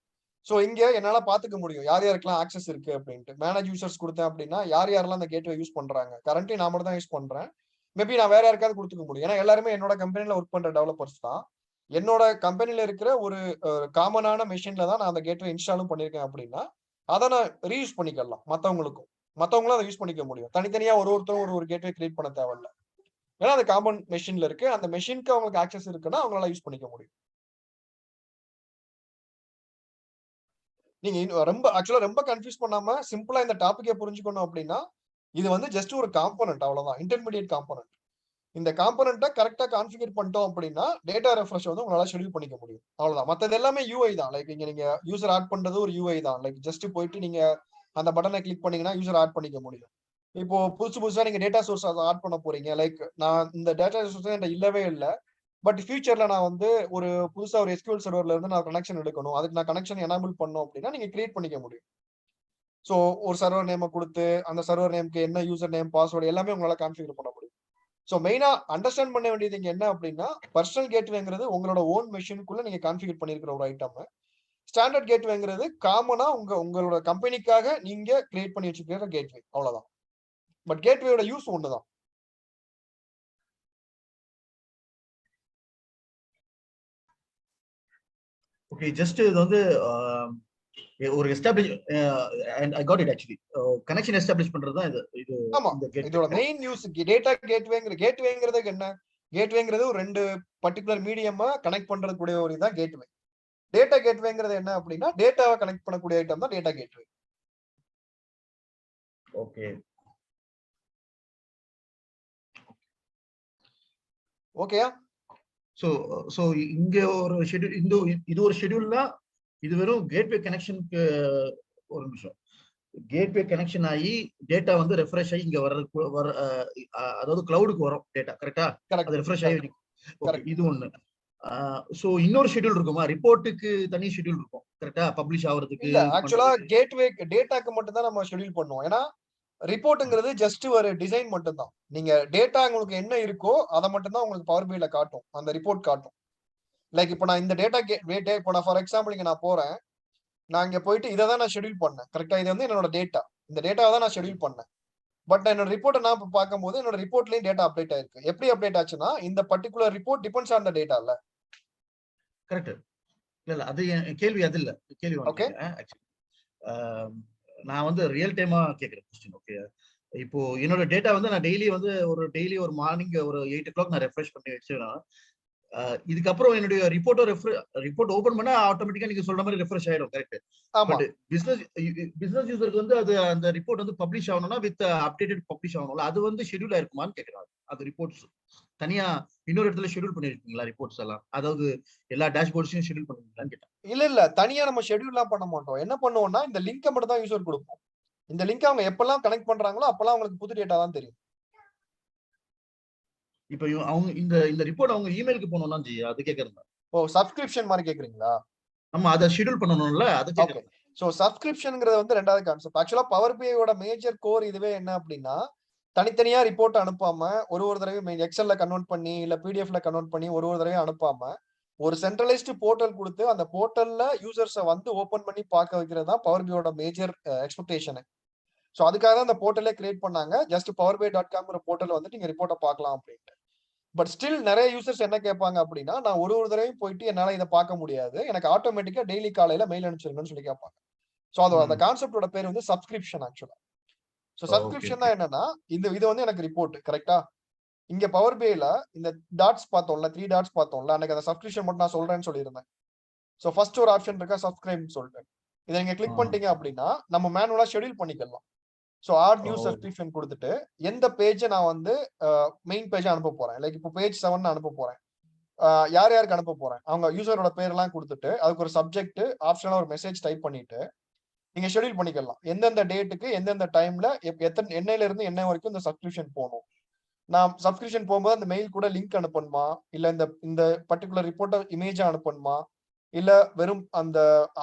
[SPEAKER 1] சோ இங்க என்னால பாத்துக்க முடியும் யார் யாருக்கெல்லாம் ஆக்சஸ் இருக்கு அப்படின்ட்டு. மேனேஜ் யூசர்ஸ் கொடுத்தேன் அப்படின்னா யார் யாரெல்லாம் அந்த கேட்வே யூஸ் பண்றாங்க. கரண்ட்லி நான் மட்டும் தான் யூஸ் பண்றேன். மேபி நான் வேற யாருக்காவது கொடுத்துக்க முடியும். ஏன்னா எல்லாருமே என்னோட கம்பெனில ஒர்க் பண்ற டெவலப்பர்ஸ் தான். என்னோட கம்பெனில இருக்கிற ஒரு காமனான மெஷின்ல தான் நான் அந்த கேட்வே இன்ஸ்டாலும் பண்ணிருக்கேன் அப்படின்னா அதை நான் ரீயூஸ் பண்ணிக்கலாம் மத்தவங்களும் அதை யூஸ் பண்ணிக்க முடியும். தனித்தனியா ஒருத்தரும் ஒரு கேட்வே கிரியேட் பண்ண தேவையில்ல. ஏன்னா அது காமன் மெஷின்ல இருக்கு. அந்த மெஷினுக்கு அவங்களுக்கு ஆக்சஸ் இருக்குன்னா அவங்களால யூஸ் பண்ணிக்க முடியும். நீங்க ரொம்ப ஆக்சுவலா ரொம்ப கன்ஃபியூஸ் பண்ணாம சிம்பிளா இந்த டாபிக்கை புரிஞ்சுக்கணும் அப்படின்னா இது வந்து ஜஸ்ட் ஒரு காம்போனன்ட், அவ்வளவுதான். Intermediate component. இந்த காம்போனன்ட்டை கரெக்டா கான்ஃபிகர் பண்ணிட்டோம் அப்படின்னா டேட்டா ரெஃப்ரெஷ் வந்து உங்களால ஷெட்யூல் பண்ணிக்க முடியும். அவ்வளவுதான். மத்தது எல்லாமே யூஐ தான். லைக் நீங்க யூசர் ஆட் பண்றது ஒரு யூஐ தான். லைக் ஜஸ்ட் போயிட்டு நீங்க அந்த பட்டனை கிளிக் பண்ணீங்கன்னா யூசர் ஆட் பண்ணிக்க முடியும். இப்போ புதுசா நீங்க டேட்டா சோர்ஸ் ஆட் பண்ண போறீங்க. லைக் நான் இந்த டேட்டா சோர்ஸ் என்கிட்ட இல்லவே இல்லை. பட் ஃபியூச்சர்ல நான் வந்து ஒரு புதுசா ஒரு எஸ்கியூஎல் சர்வர்ல இருந்து நான் கனெக்ஷன் எடுக்கணும், அதுக்கு நான் கனெக்ஷன் எனேபிள் பண்ணணும் அப்படின்னா நீங்க கிரியேட் பண்ணிக்க முடியும். சோ ஒரு சர்வர் நேமை கொடுத்து அந்த சர்வர் நேம்க்கு என்ன யூசர் நேம் பாஸ்வேர்டு எல்லாமே உங்களால கான்ஃபிகர் பண்ண முடியும். சோ மெயினா அண்டர்ஸ்டாண்ட் பண்ண வேண்டியது இங்க என்ன அப்படின்னா பர்சனல் கேட்வேங்கிறது உங்களோட ஓன் மெஷினுக்குள்ள நீங்க கான்ஃபிகர் பண்ணிருக்கிற ஒரு ஐட்டம். ஸ்டாண்டர்ட் கேட்வேங்கிறது காமனா உங்களோட கம்பெனிக்காக நீங்க கிரியேட் பண்ணி வச்சிருக்கிற கேட்வே, அவ்வளவுதான். பட் கேட்வேயோட யூஸ் ஒண்ணுதான்.
[SPEAKER 2] ஓகே, ஜஸ்ட் இது வந்து ஒரு establish and I got it actually connection establish பண்றது தான் இது.
[SPEAKER 1] ஆமா, இதோட மெயின் யூஸ் டேட்டா கேட்வேங்கிறது என்ன? கேட்வேங்கிறது ஒரு ரெண்டு பர்டிகுலர் மீடியமா கனெக்ட் பண்றதுக்கூடிய ஒரு இதான் கேட்வே. டேட்டா கேட்வேங்கிறது என்ன அப்படின்னா டேட்டாவை கனெக்ட் பண்ணக்கூடிய ஐட்டம் தான் டேட்டா கேட்வே.
[SPEAKER 2] ஓகே
[SPEAKER 1] ஓகேயா?
[SPEAKER 2] சோ இங்க ஒரு ஷெட்யூல், இது ஒரு ஷெட்யூல்னா இது வெறும் கேட்வே கனெக்ஷனுக்கு. ஒரு நிமிஷம். கேட்வே கனெக்ஷன் ஆகி டேட்டா வந்து ரெஃப்ரெஷ் ஆகி இங்க வர அதாவது கிளவுடுக்கு வரும் டேட்டா, கரெக்டா? அது ரெஃப்ரெஷ் ஆகி இது ஒண்ணு. சோ இன்னொரு ஷெட்யூல் இருக்குமா? ரிப்போர்ட்டுக்கு தனி ஷெட்யூல் இருக்கும், கரெக்டா? பப்ளிஷ் ஆவறதுக்கு.
[SPEAKER 1] இல்ல, ஆக்சுவலா கேட்வே டேட்டாக்கு மட்டும் தான் நம்ம ஷெட்யூல் பண்ணுவோம். ஏன்னா ரிப்போர்ட்ங்கிறது ஜஸ்ட் ஒரு டிசைன் மட்டும் தான். நீங்க டேட்டா உங்களுக்கு என்ன இருக்கோ அதை மட்டும் தான் உங்களுக்கு பவர் பிஐல காட்டும், அந்த ரிப்போர்ட் காட்டும். லைக் இப்போ நான் இந்த டேட்டா இப்போ நான் ஃபார் எக்ஸாம்பிள் இங்க நான் போறேன், நான் இங்க போயிட்டு இதை தான் நான் ஷெட்யூல் பண்ணேன், கரெக்டா? இது வந்து என்னோட டேட்டா, இந்த டேட்டாவை தான் நான் ஷெட்யூல் பண்ணேன். பட் என்னோட ரிப்போர்ட்டை நான் பார்க்கும்போது என்னோட ரிப்போர்ட்லயும் டேட்டா அப்டேட் ஆயிருக்கு. எப்படி அப்டேட் ஆச்சுன்னா இந்த particular report depends on the data இல்ல.
[SPEAKER 2] கரெக்ட். இல்ல அது கேள்வி அது இல்ல. கேள்வி
[SPEAKER 1] ஓகே.
[SPEAKER 2] நான் வந்து ரியல் டைமா கேக்குறேன் क्वेश्चन. ஓகே, இப்போ என்னோட டேட்டா வந்து நான் டெய்லி ஒரு மார்னிங் ஒரு 8 o'clock நான் ரெஃப்ரெஷ் பண்ணி வச்சேன்னா இதுக்கப்புறம் என்னுடைய ரிப்போர்ட் ஓபன் பண்ணா ஆட்டோமேட்டிக்கா நீங்க சொல்ற மாதிரி ரெஃப்ரெஷ் ஆயிடும், கரெக்ட்? பட் பிசினஸ் யூசருக்கு வந்து அது அந்த ரிப்போர்ட் வந்து பப்ளிஷ் ஆகணும்னா வித் அப்டேட்டட் பப்ளிஷ் ஆகணும்ல, அது வந்து ஷெட்யூல் ஆயிருக்குமான்னு கேக்குறாங்க. அது ரிப்போர்ட்ஸ் தனியா இன்னொரு இடத்துல ஷெட்யூல் பண்ணிருக்கீங்களா ரிப்போர்ட்ஸ் எல்லாம்? அதாவது எல்லா டேஷ்போர்ட்ஸையும் ஷெட்யூல் பண்ணுவீங்களான்னு கேட்டேன்.
[SPEAKER 1] இல்ல தனியா நம்ம ஷெட்யூல்லாம் பண்ண மாட்டோம். என்ன பண்ணுவோம்னா இந்த லிங்கை மட்டும் தான் யூசர் கொடுப்போம். இந்த லிங்க் அவங்க எப்பெல்லாம் கனெக்ட் பண்றாங்களோ அப்பெல்லாம் அவங்களுக்கு புது டேட்டா தான் தெரியும்.
[SPEAKER 2] இப்போ அவங்க இந்த ரிப்போர்ட் அவங்க இமெயிலுக்கு போகணும்னா அது கேக்குறேன்.
[SPEAKER 1] ஓ, சப்ஸ்கிரிப்ஷன் மாதிரி கேக்குறீங்களா?
[SPEAKER 2] ஆமா, அதை ஷெட்யூல் பண்ணணும்ல, அது கேக்குறேன்.
[SPEAKER 1] சோ சப்ஸ்கிரிப்ஷன்ங்கிறது வந்து ரெண்டாவது கான்செப்ட். ஆக்சுவலா பவர் பிஐயோட மேஜர் கோர் இதுவே என்ன அப்படின்னா தனித்தனியா ரிப்போர்ட் அனுப்பாம ஒரு தடவையும் எக்ஸல்ல கன்வெர்ட் பண்ணி இல்ல பிடிஎஃப்ல கன்வெர்ட் பண்ணி ஒரு தடவையும் அனுப்பாம ஒரு சென்ட்ரலைஸ்டு போர்ட்டல் கொடுத்து அந்த போர்ட்டல்ல யூசர்ஸை வந்து ஓபன் பண்ணி பார்க்க வைக்கிறது தான் பவர் பியோட மேஜர் எக்ஸ்பெக்டேஷன். ஸோ அதுக்காக தான் அந்த போர்ட்டலே கிரியேட் பண்ணாங்க. ஜஸ்ட் powerbay.com போர்ட்டல் வந்து நீங்க ரிப்போர்ட்டை பார்க்கலாம் அப்படின்ட்டு. பட் ஸ்டில் நிறைய யூசர்ஸ் என்ன கேட்பாங்க அப்படின்னா, நான் ஒரு தடவையும் போயிட்டு என்னால இதை பார்க்க முடியாது, எனக்கு ஆட்டோமேட்டிக்கா டெய்லி காலையில மெயில் அனுப்பிச்சிருங்கன்னு சொல்லி கேட்பாங்க. ஸோ அது அந்த கான்செப்டோட பேர் வந்து சப்ஸ்கிரிப்ஷன் ஆக்சுவலா. ஸோ சப்ஸ்கிரிப்ஷன் தான் என்னன்னா, இது வந்து எனக்கு ரிப்போர்ட் கரெக்டா. இங்க பவர் பேல இந்த டாட்ஸ் பார்த்தோம்ல, 3 டாட்ஸ் பார்த்தோம்ல, அன்னைக்கு அந்த சப்ஸ்கிரிப்ஷன் மட்டும் நான் சொல்றேன்னு சொல்லியிருந்தேன். ஸோ ஃபர்ஸ்ட் ஒரு ஆப்ஷன் இருக்கா சப்ஸ்கிரைப்னு சொல்லிட்டு, இதை நீங்க கிளிக் பண்ணிட்டீங்க அப்படின்னா நம்ம மேனுவலா ஷெட்யூல் பண்ணிக்கலாம். ஸோ ஆட் நியூ சப்ஸ்கிரிப்ஷன் கொடுத்துட்டு எந்த பேஜை நான் வந்து மெயின் பேஜ் அனுப்ப போறேன், லைக் இப்போ பேஜ் 7 அனுப்ப போறேன், யார் யாருக்கு அனுப்ப போறேன், அவங்க யூசரோட பேர்லாம் கொடுத்துட்டு அதுக்கு ஒரு சப்ஜெக்ட் ஆப்ஷனா ஒரு மெசேஜ் டைப் பண்ணிட்டு நீங்க ஷெட்யூல் பண்ணிக்கலாம். எந்தெந்த டேட்டுக்கு எந்தெந்த டைம்ல என்னையில இருந்து என்ன வரைக்கும் இந்த சப்ஸ்கிரிப்ஷன் போகணும். நான் சப்ஸ்கிரிப்ஷன் போகும்போது அந்த மெயில் கூட லிங்க் அனுப்பணுமா, இல்ல இந்த பர்டிகுலர் ரிப்போர்ட்டை இமேஜா அனுப்பணுமா, இல்ல வெறும் அந்த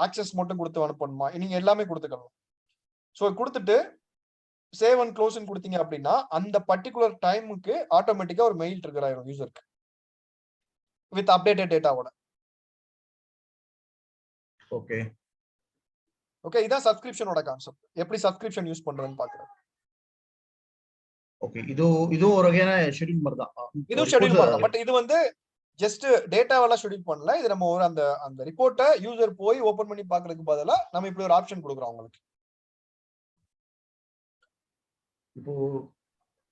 [SPEAKER 1] ஆக்சஸ் மட்டும் கொடுத்து அனுப்பணுமா, நீங்க எல்லாமே கொடுத்துக்கலாம். ஸோ கொடுத்துட்டு சேவ் அண்ட் க்ளோஸ் கொடுத்தீங்க அப்படின்னா அந்த பர்டிகுலர் டைமுக்கு ஆட்டோமேட்டிக்கா ஒரு மெயில் ட்ரிகர் ஆயிரும் யூசருக்கு வித் அப்டேட்டட் டேட்டாவோட.
[SPEAKER 2] ஓகே
[SPEAKER 1] ஓகே, இதான் சப்ஸ்கிரிப்ஷனோட கான்செப்ட். எப்படி சப்ஸ்கிரிப்ஷன் யூஸ் பண்றதுன்னு பாக்குறேன்.
[SPEAKER 2] ஓகே, இதுவும் ஒரு வகையான ஷெட்யூல் மாதிரி தான்.
[SPEAKER 1] இதுவும் ஷெட்யூல் பண்ணலாம். பட் இது வந்து ஜஸ்ட் டேட்டாவெல்லாம் ஷெட்யூல் பண்ணல. இது நம்ம ஒரு அந்த ரிப்போர்ட்டை யூசர் போய் ஓபன் பண்ணி பாக்குறதுக்கு பதிலா நம்ம இப்படி ஒரு ஆப்ஷன் கொடுக்குறோம் உங்களுக்கு.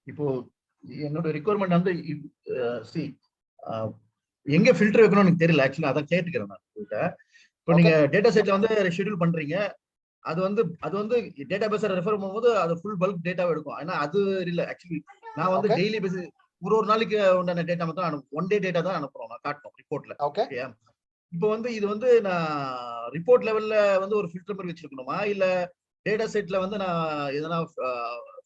[SPEAKER 2] இப்போ என்னோட ரிக்வயர்மெண்ட் வந்து எங்க ஃபில்டர் வைக்கணும்னு எனக்கு தெரியல. ஆக்சுவலா அதான் கேட்டுக்கிறேன் நான் உங்கள்கிட்ட. இப்போ நீங்க டேட்டா செட்ல வந்து ஷெட்யூல் பண்றீங்க, அது வந்து டேட்டா பேஸை ரெஃபர் பண்ணும்போது அது ஃபுல் பல்க் டேட்டாவை எடுக்கும். ஆனா அது இல்ல ஆக்சுவலி நான் வந்து டெய்லி பேஸ் ஒரு நாளைக்கு உண்டான டேட்டா மட்டும் ஒன் டே டேட்டா தான் அனுப்புறோம், நான் காட்டுறோம் ரிப்போர்ட்ல. ஓகே, இப்போ வந்து இது வந்து நான் ரிப்போர்ட் லெவல்ல வந்து ஒரு ஃபில்டர் மாதிரி வச்சிருக்கணுமா, இல்ல டேட்டா செட்ல வந்து நான் எதனா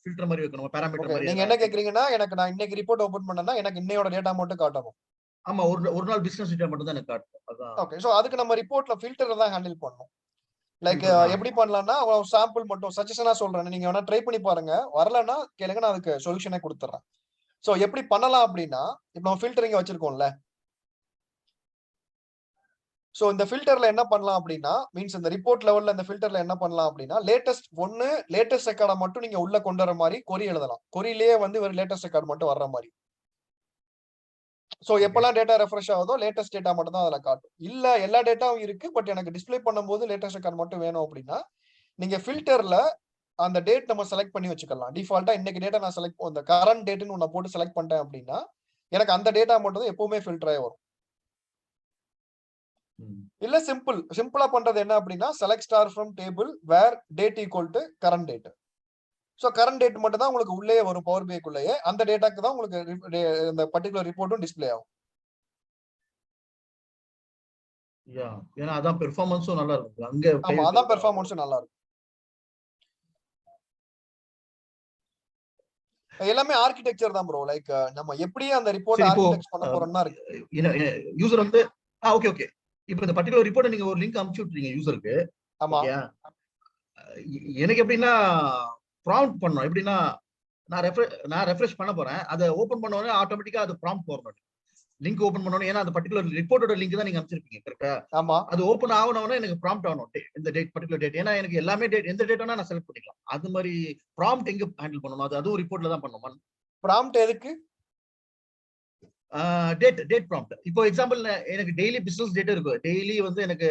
[SPEAKER 2] ஃபில்டர் மாதிரி வைக்கணுமா, பாராமீட்டர் மாதிரி?
[SPEAKER 1] நீங்க என்ன கேக்குறீங்கன்னா, எனக்கு இன்னைக்கு ரிப்போர்ட் ஓபன் பண்ணனா எனக்கு இன்னையோட டேட்டா மட்டும் காட்டணும்.
[SPEAKER 2] ஆமா, ஒரு நாள் பிசினஸ் டேட்டா மட்டும் தான் எனக்கு காட்டும். அதான்.
[SPEAKER 1] ஓகே, சோ அதுக்கு நம்ம ரிப்போர்ட்ல ஃபில்டர் தான் ஹேண்டில் பண்ணனும். லைக் எப்படி பண்ணலாம்னா சாம்பிள் மட்டும் சஜஷனா சொல்றேன், நீங்க வேணா ட்ரை பண்ணி பாருங்க. வரலன்னா கேளுங்க, நான் அதுக்கு சொல்யூஷனே கொடுத்துறேன். சோ எப்படி பண்ணலாம் அப்படின்னா, இப்போ நம்ம ஃபில்டரிங் வச்சிருக்கோம்ல, சோ இந்த ஃபில்டர்ல என்ன பண்ணலாம் அப்படின்னா, மீன்ஸ் இந்த ரிப்போர்ட் லெவல்ல இந்த ஃபில்டர்ல என்ன பண்ணலாம் அப்படின்னா, லேட்டஸ்ட் ரெக்கார்டை மட்டும் நீங்க உள்ள கொண்டு வர மாதிரி கொரி எழுதலாம். கொரியிலேயே வந்து ஒரு லேட்டஸ்ட் ரெக்கார்ட் மட்டும் வர்ற மாதிரி. சோ எப்பெல்லாம் டேட்டா ரெஃப்ரெஷ் ஆகுதோ லேட்டஸ்ட் டேட்டா மட்டும் தான் அதுல காட்டும். இல்ல எல்லா டேட்டாவும் இருக்கு, பட் எனக்கு டிஸ்ப்ளே பண்ணும்போது லேட்டஸ்ட் ரெக்கார்ட் மட்டும் வேணும் அப்படின்னா நீங்க ஃபில்டர்ல அந்த டேட் நம்ம செலக்ட் பண்ணி வச்சுக்கலாம். டிஃபால்ட்டா இன்னைக்கு டேட்டா நான் அந்த கரண்ட் டேட்னு ஒண்ணு போட்டு செலக்ட் பண்ணிட்டேன் அப்படின்னா எனக்கு அந்த டேட்டா மட்டும் தான் எப்பவுமே ஃபில்டர் ஆகி வரும். இல்ல சிம்பிளா பண்றது என்ன அப்படின்னா, select star from table where date equal to current date. So current date மட்டும் தான் உங்களுக்கு உள்ளே வரும் பவர் பிஐக்குள்ளேயே. அந்த டேட்டாக்கு தான் உங்களுக்கு இந்த பர்టిక్యులர் ரிப்போர்ட்டும் டிஸ்ப்ளே ஆகும்.
[SPEAKER 2] ஏன்னா அதான் பெர்ஃபார்மன்ஸும் நல்லா இருக்கும்.
[SPEAKER 1] ஆமா, அதான் பெர்ஃபார்மன்ஸும் நல்லா இருக்கும். எல்லாமே ஆர்க்கிடெக்சர் தான் ப்ரோ. லைக் நம்ம எப்படி அந்த ரிப்போர்ட் ஆர்க்கிடெக்ட் பண்ண போறோம்னா இருக்கு.
[SPEAKER 2] யூசர் வந்து ஓகே இப்போ இந்த பர்టిక్యులர் ரிப்போர்ட் நீங்க ஒரு லிங்க் அனுப்பிச்சு விட்டுறீங்க யூசருக்கு.
[SPEAKER 1] ஆமா,
[SPEAKER 2] எனக்கு எப்படின்னா ப்ராம்ப்ட் பண்ணனும். எப்படின்னா நான் ரெஃப்ரெஷ் பண்ண போறேன், அதை ஓபன் பண்ண உடனே ஆட்டோமேட்டிக்கா அது ப்ராம்ப்ட் வரணும். லிங்க் ஓபன் பண்ணனும், ஏன்னா அந்த பர்టిక్యులர் ரிப்போர்ட்டோட லிங்க் தான் நீங்க அனுப்பிச்சிருப்பீங்க. கரெக்ட்டா?
[SPEAKER 1] ஆமா,
[SPEAKER 2] அது ஓபன் ஆகணும்னா எனக்கு ப்ராம்ப்ட் ஆகணும். இந்த டேட் பர்టిక్యులர் டேட். ஏன்னா எனக்கு எல்லாமே டேட் எந்த டேட் வேணா நான் செலக்ட் பண்ணிக்கலாம். அது மாதிரி ப்ராம்ப்ட் எங்க ஹேண்டில் பண்ணனும்? அதுவும் ரிப்போர்ட்ல தான் பண்ணனுமா?
[SPEAKER 1] ப்ராம்ப்ட் எதுக்கு?
[SPEAKER 2] Date prompt. இப்போ எக்ஸாம்பிள் எனக்கு டெய்லி பிசினஸ் டேட்டா இருக்கு. டெய்லி வந்து எனக்கு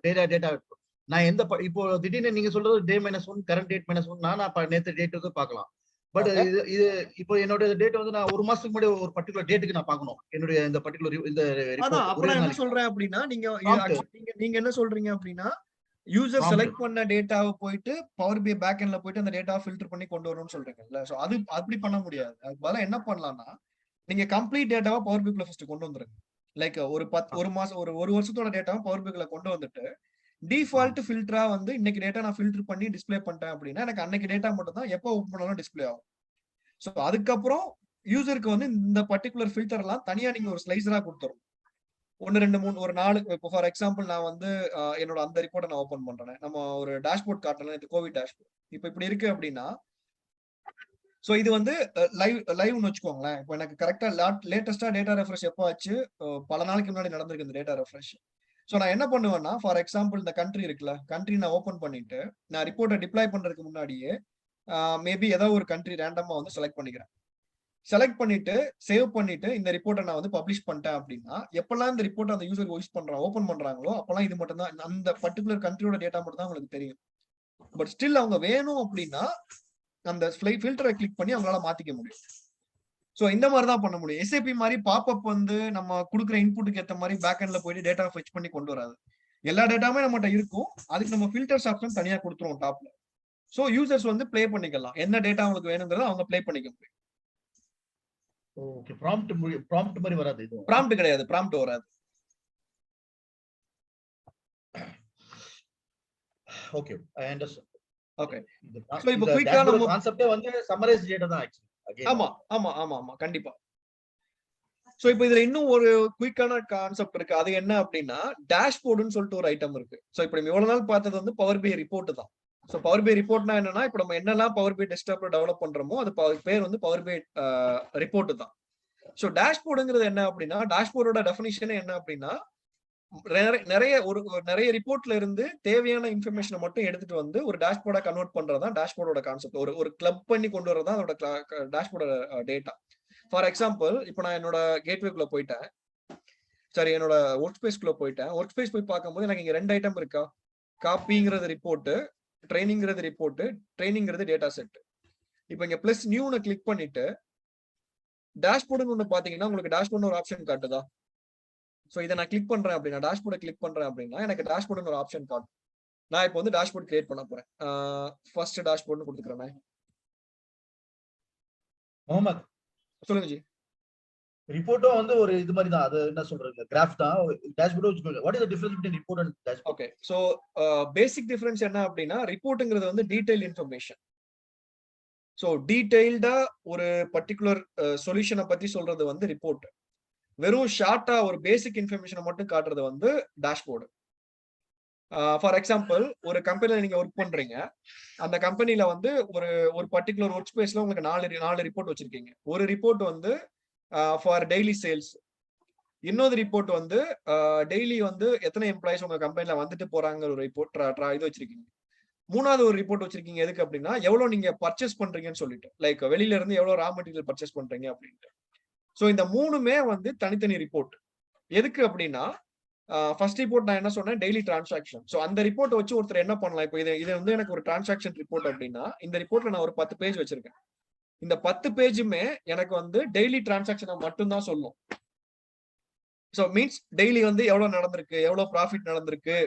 [SPEAKER 2] டேட்டா இருக்கும். நான் இப்போ திடீர்னு நீங்க சொல்றது டே -1 கரண்ட் டேட் -1 நான் நேத்து டேட்டுக்கு பார்க்கலாம். பட் இது இப்போ என்னோட டேட் வந்து நான் ஒரு மாசத்துக்கு முன்னாடி ஒரு பர்టిక్యులர் டேட்டுக்கு நான் பார்க்கணும். என்னுடைய இந்த பர்టిక్యులர் இந்த
[SPEAKER 1] ரிப்போர்ட். அப்ப நான் என்ன சொல்றேன் அப்படின்னா, நீங்க என்ன சொல்றீங்க அப்படின்னா, யூசர் செலக்ட் பண்ண டேட்டாவை போயிட்டு பவர் பிஐ பேக் எண்ட்ல போயிட்டு அந்த டேட்டாவை ஃபில்டர் பண்ணி கொண்டு வரணும்னு சொல்றீங்கல்ல. சோ அது அப்படி பண்ண முடியாது. அதுக்கு பதிலா என்ன பண்ணலாம்னா, நீங்க கம்ப்ளீட் டேட்டாவை பவர் பிஐக்குள்ள ஃபர்ஸ்ட் கொண்டு வந்துருங்க. லைக் ஒரு மாசம் ஒரு வருஷத்தோட டேட்டாவை பவர் பிஐக்குள்ள கொண்டு வந்துட்டு டிஃபால்ட் ஃபில்டரா வந்து இன்னைக்கு டேட்டா நான் ஃபில்டர் பண்ணி டிஸ்ப்ளே பண்ணிட்டேன் அப்படின்னா எனக்கு அன்னைக்கு டேட்டா மட்டும் தான் எப்போ ஓபன் பண்ணாலும் டிஸ்ப்ளே ஆகும். சோ அதுக்கப்புறம் யூசருக்கு வந்து இந்த பர்టిక్యులர் ஃபில்டர் எல்லாம் தனியா நீங்க ஒரு ஸ்லைசரா கொடுத்துரும். 1 2 3 ஒரு 4 இப்போ ஃபார் எக்ஸாம்பிள் நான் வந்து என்னோட அந்த ரிப்போர்ட்டை நான் ஓபன் பண்றேன். நம்ம ஒரு டேஷ்போர்ட் காட்டலாம், இது கோவிட் டேஷ்போர்ட். இப்போ இப்படி இருக்கு அப்படின்னா, ஸோ இது வந்து லைவ்னு வச்சுக்கோங்களேன். இப்போ எனக்கு கரெக்டா லேட்டஸ்டா டேட்டா ரெஃப்ரெஷ் எப்போ ஆச்சு, பல நாளைக்கு முன்னாடி நடந்திருக்கு இந்த டேட்டா ரெஃப்ரெஷ். ஸோ நான் என்ன பண்ணுவேன்னா, ஃபார் எக்ஸாம்பிள் இந்த கண்ட்ரி இருக்குல்ல, கண்ட்ரி நான் ஓப்பன் பண்ணிட்டு நான் ரிப்போர்ட்டை டிப்ளாய் பண்றதுக்கு முன்னாடியே மேபி ஏதோ ஒரு கண்ட்ரி ரேண்டமா வந்து செலக்ட் பண்ணிக்கிறேன். செலக்ட் பண்ணிட்டு சேவ் பண்ணிட்டு இந்த ரிப்போர்ட்டை நான் வந்து பப்ளிஷ் பண்ணிட்டேன் அப்படின்னா, எப்பெல்லாம் இந்த ரிப்போர்ட் அந்த யூசர் யூஸ் பண்றாங்க, ஓப்பன் பண்றாங்களோ அப்பெல்லாம் இது மட்டும் தான், அந்த பர்டிகுலர் கண்ட்ரியோட டேட்டா மட்டும் தான் உங்களுக்கு தெரியும். பட் ஸ்டில் அவங்க வேணும் அப்படின்னா அந்த ஃபில்டரை கிளிக் பண்ணி அவங்களால மாத்திக்க முடியும். சோ இந்த மாதிரி தான் பண்ண முடியும். எஸ்ஏபி மாதிரி பாப்அப் வந்து நம்ம கொடுக்குற இன்புட்டுக்கு ஏற்ற மாதிரி பேக் எண்ட்ல போயிட்டு டேட்டா ஃபெச் பண்ணி கொண்டு வராது. எல்லா டேட்டாவுமே நம்மகிட்ட இருக்கும். அதுக்கு நம்ம ஃபில்டர்ஸ் ஆப்ஷன் தனியா கொடுத்துருவோம் டாப்ல. சோ யூசர்ஸ் வந்து ப்ளே பண்ணிக்கலாம். என்ன டேட்டா அவங்களுக்கு வேணுங்கிறத அவங்க ப்ளே பண்ணிக்க முடியும்.
[SPEAKER 2] ஓகே, ப்ராம்ப்ட் மாதிரி வராது இது.
[SPEAKER 1] ப்ராம்ப்ட் கிடையாது, ப்ராம்ப்ட் வராது.
[SPEAKER 2] Okay, I understand.
[SPEAKER 1] Okay, so இப்போ குயிக்கா நம்ம
[SPEAKER 2] கான்செப்டே வந்து சம்மரைஸ் டேட்டா தான் ஆக்சுவலி.
[SPEAKER 1] ஆமா ஆமா ஆமா ஆமா கண்டிப்பா. சோ இப்போ இதுல இன்னும் ஒரு குயிக்கான கான்செப்ட் இருக்கு. அது என்ன அப்படின்னா, டேஷ்போர்டுன்னு சொல்லிட்டு ஒரு ஐட்டம் இருக்கு. சோ இப்போ நம்ம இவ்வளவு நாள் பார்த்தது வந்து பவர் பி ரிப்போர்ட் தான். சோ பவர் பி ரிப்போர்ட்னா என்னன்னா, இப்போ நம்ம என்னெல்லாம் பவர் பி டெஸ்க்டாப்ல டெவலப் பண்றோமோ அது பேர் வந்து பவர் பி ரிப்போர்ட் தான். சோ டேஷ்போர்டுங்கிறது என்ன அப்படின்னா, டேஷ்போர்டோட டெஃபினிஷனே என்ன அப்படின்னா, நிறைய ரிப்போர்ட்ல இருந்து தேவையான இன்ஃபர்மேஷனை மட்டும் எடுத்துட்டு வந்து ஒரு டேஷ்போர்டா கன்வெர்ட் பண்றதுதான் டேஷ்போர்டோட கான்செப்ட். ஒரு கிளப் பண்ணி கொண்டு வரதான் அதோட டேஷ்போர்டோட டேட்டா. ஃபார் எக்ஸாம்பிள், இப்போ நான் என்னோட கேட்வேக்குள்ள போயிட்டேன், சரி என்னோட ஒர்க் ஸ்பேஸ்க்குள்ள போயிட்டேன். ஒர்க் ஸ்பேஸ் போய் பார்க்கும்போது எனக்கு இங்க 2 ஐட்டம் இருக்கா, காப்பிங்கிறது ரிப்போர்ட், ட்ரைனிங்கிறது ரிப்போர்ட், ட்ரைனிங்கிறது டேட்டா செட். இப்போ இங்க பிளஸ் நியூன்னு கிளிக் பண்ணிட்டு டேஷ்போர்டுன்னு ஒண்ணு பாத்தீங்கன்னா உங்களுக்கு டேஷ்போர்ட்னு ஒரு ஆப்ஷன் காட்டுதா? சோ இதை நான் கிளிக் பண்றேன் அப்படின்னா, டேஷ்போர்டை கிளிக் பண்றேன் அப்படின்னா எனக்கு டேஷ்போர்டுன்னு ஒரு ஆப்ஷன் காட்டும். நான் இப்போ வந்து டேஷ்போர்ட் கிரியேட் பண்ண போறேன். ஃபர்ஸ்ட் டேஷ்போர்ட்னு கொடுத்துக்கிறேன்.
[SPEAKER 2] முகமது
[SPEAKER 1] சொல்லுங்க ஜி.
[SPEAKER 2] ரிப்போர்ட்டும் வந்து ஒரு இது மாதிரி தான். அது என்ன சொல்றீங்க, கிராஃப் தான். Dashboard, what is the difference between report and dashboard?
[SPEAKER 1] Okay, so basic difference என்ன அப்படின்னா, ரிப்போர்ட்ங்கிறது வந்து டீடைல் இன்ஃபர்மேஷன். சோ டீடைல்டா ஒரு பர்டிகுலர் சொல்யூஷனை பத்தி சொல்றது வந்து ரிப்போர்ட். வெறும் ஷார்ட்டா ஒரு பேசிக் இன்ஃபர்மேஷனை மட்டும் காட்டுறது வந்து டேஷ்போர்டு. ஃபார் எக்ஸாம்பிள், ஒரு கம்பெனில நீங்க ஒர்க் பண்றீங்க. அந்த கம்பெனில வந்து ஒரு பர்டிகுலர் ஒர்க் ஸ்பேஸ்ல உங்களுக்கு 4 ரிப்போர்ட் வச்சிருக்கீங்க. ஒரு ரிப்போர்ட் வந்து ஃபார் டெய்லி சேல்ஸ், இன்னொரு ரிப்போர்ட் வந்து டெய்லி வந்து எத்தனை எம்ப்ளாயிஸ் உங்க கம்பெனில வந்துட்டு போறாங்க ஒரு ரிப்போர்ட் இது வச்சிருக்கீங்க. மூணாவது ஒரு ரிப்போர்ட் வச்சிருக்கீங்க எதுக்கு அப்படின்னா, எவ்வளவு நீங்க பர்ச்சேஸ் பண்றீங்கன்னு சொல்லிட்டு, லைக் வெளியில இருந்து எவ்வளவு ரா மெட்டீரியல் பர்ச்சேஸ் பண்றீங்க அப்படின்ட்டு. சோ இந்த மூணுமே வந்து தனித்தனி ரிப்போர்ட். எதுக்கு அப்படின்னா, ஃபர்ஸ்ட் ரிப்போர்ட் நான் என்ன சொன்னேன், டெய்லி டிரான்சாக்ஷன். சோ அந்த ரிப்போர்ட் வச்சு ஒருத்தர் என்ன பண்ணலாம், இப்போ இது வந்து எனக்கு ஒரு டிரான்சாக்ஷன் ரிப்போர்ட் அப்படின்னா, இந்த ரிப்போர்ட்ல நான் ஒரு 10 பேஜ் வச்சிருக்கேன். இந்த 10 பேஜுமே எனக்கு வந்து டெய்லி டிரான்சாக்ஷனை மட்டும் தான் சொல்லும். சோ மீன்ஸ் டெய்லி வந்து எவ்வளவு நடந்திருக்கு, எவ்வளவு ப்ராஃபிட் நடந்திருக்கு,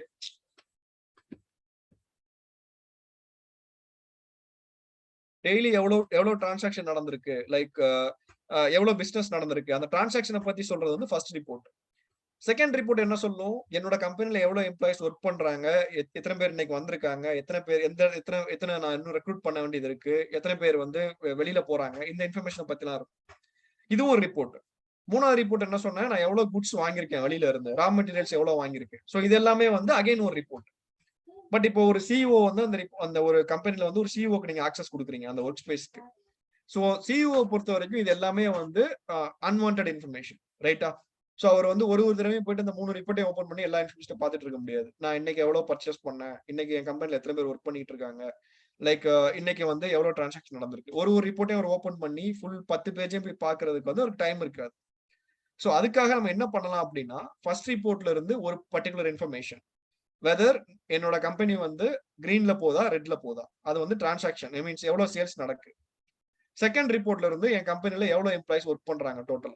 [SPEAKER 1] டெய்லி எவ்வளவு டிரான்சாக்ஷன் நடந்திருக்கு, லைக் எவ்வளவு பிசினஸ் நடந்திருக்கு, அந்த டிரான்சாக்ஷனை பத்தி சொல்றது வந்து ஃபர்ஸ்ட் ரிப்போர்ட். செகண்ட் ரிப்போர்ட் என்ன சொல்லும், என்னோட கம்பெனில எவ்வளவு எம்ப்ளாயிஸ் ஒர்க் பண்றாங்க, எத்தனை பேர் இன்னைக்கு வந்திருக்காங்க, எத்தனை பேர் எத்தனை நான் இன்னும் ரெக்ரூட் பண்ண வேண்டியது இருக்கு, எத்தனை பேர் வந்து வெளியில போறாங்க, இந்த இன்ஃபர்மேஷனை பத்திலாம் இருக்கும். இதுவும் ஒரு ரிப்போர்ட். மூணாவது ரிப்போர்ட் என்ன சொன்னேன், நான் எவ்வளவு குட்ஸ் வாங்கியிருக்கேன் வெளியில இருந்து, ரா மெட்டீரியல்ஸ் எவ்வளவு வாங்கியிருக்கேன். சோ இது எல்லாமே வந்து அகைன் ஒரு ரிப்போர்ட். பட் இப்போ ஒரு சிஇஓ வந்து அந்த ஒரு கம்பெனில வந்து ஒரு சிஇஓக்கு நீங்க ஆக்சஸ் கொடுக்குறீங்க அந்த ஒர்க் ஸ்பேஸ்க்கு. சோ சிஇஓ பொறுத்த வரைக்கும் இது எல்லாமே வந்து அன்வான்டட் இன்ஃபர்மேஷன், ரைட்டா? சோ அவர் வந்து ஒரு தடவையும் போயிட்டு அந்த 3 ரிப்போர்ட்டையும் ஓப்பன் பண்ணி எல்லா இன்ஃபர்மேஷனும் பார்த்துட்டு இருக்க முடியாது. நான் இன்னைக்கு எவ்வளவு பர்ச்சேஸ் பண்ணேன், இன்னைக்கு என் கம்பெனில எத்தனை பேர் ஒர்க் பண்ணிட்டு இருக்காங்க, லைக் இன்னைக்கு வந்து எவ்வளவு டிரான்சாக்ஷன் நடந்திருக்கு, ஒரு ரிப்போர்ட்டையும் அவர் ஓப்பன் பண்ணி ஃபுல் 10 பேஜையும் போய் பாக்குறதுக்கு வந்து ஒரு டைம் இருக்காது. சோ அதுக்காக நம்ம என்ன பண்ணலாம் அப்படின்னா, ஃபர்ஸ்ட் ரிப்போர்ட்ல இருந்து ஒரு பர்டிகுலர் இன்ஃபர்மேஷன், வெதர் என்னோட கம்பெனி வந்து கிரீன்ல போதா ரெட்ல போதா, அது வந்து டிரான்சாக்ஷன் மீன்ஸ் எவ்வளவு சேல்ஸ் நடக்கு. செகண்ட் ரிப்போர்ட்ல இருந்து என் கம்பெனில எவ்வளவு எம்ப்ளாயிஸ் ஒர்க் பண்றாங்க டோட்டல்.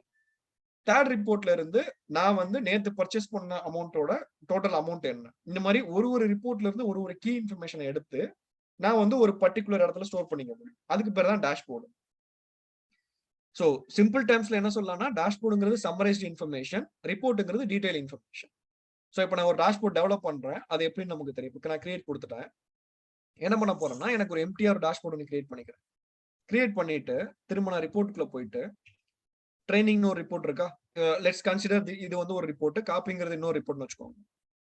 [SPEAKER 1] தேர்ட் ரிப்போர்ட்ல இருந்து நான் வந்து நேத்து பர்ச்சேஸ் பண்ண அமௌண்டோட டோட்டல் அமௌண்ட் என்ன. இந்த மாதிரி ஒரு ரிப்போர்ட்ல இருந்து ஒரு கீ இன்ஃபர்மேஷனை எடுத்து நான் வந்து ஒரு பர்டிகுலர் இடத்துல ஸ்டோர் பண்ணிக்க முடியும். அதுக்கு பேர் தான் டேஷ்போர்டு. சோ சிம்பிள் டேர்ம்ஸ்ல என்ன சொல்லலாம்னா, டேஷ்போர்டுங்கிறது சம்மரைஸ்டு இன்ஃபர்மேஷன், ரிப்போர்ட்டுங்கிறது டீடைல் இன்ஃபர்மேஷன். சோ இப்போ நான் ஒரு டேஷ்போர்ட் டெவலப் பண்றேன், அது எப்படின்னு நமக்கு தெரியும். இப்போ நான் கிரியேட் கொடுத்துட்டேன். என்ன பண்ண போறேன்னா, எனக்கு ஒரு எம்டிஆர் டேஷ்போர்ட் ஒன்று கிரியேட் பண்ணிக்கிறேன். கிரியேட் பண்ணிட்டு திரும்ப நான் ரிப்போர்ட்டுக்குள்ள போயிட்டு, ட்ரைனிங்னு ஒரு ரிப்போர்ட் இருக்கா, லெட்ஸ் கன்சிடர் இது வந்து ஒரு ரிப்போர்ட், காப்பிங்கிறது இன்னொரு ரிப்போர்ட்னு வச்சுக்கோங்க.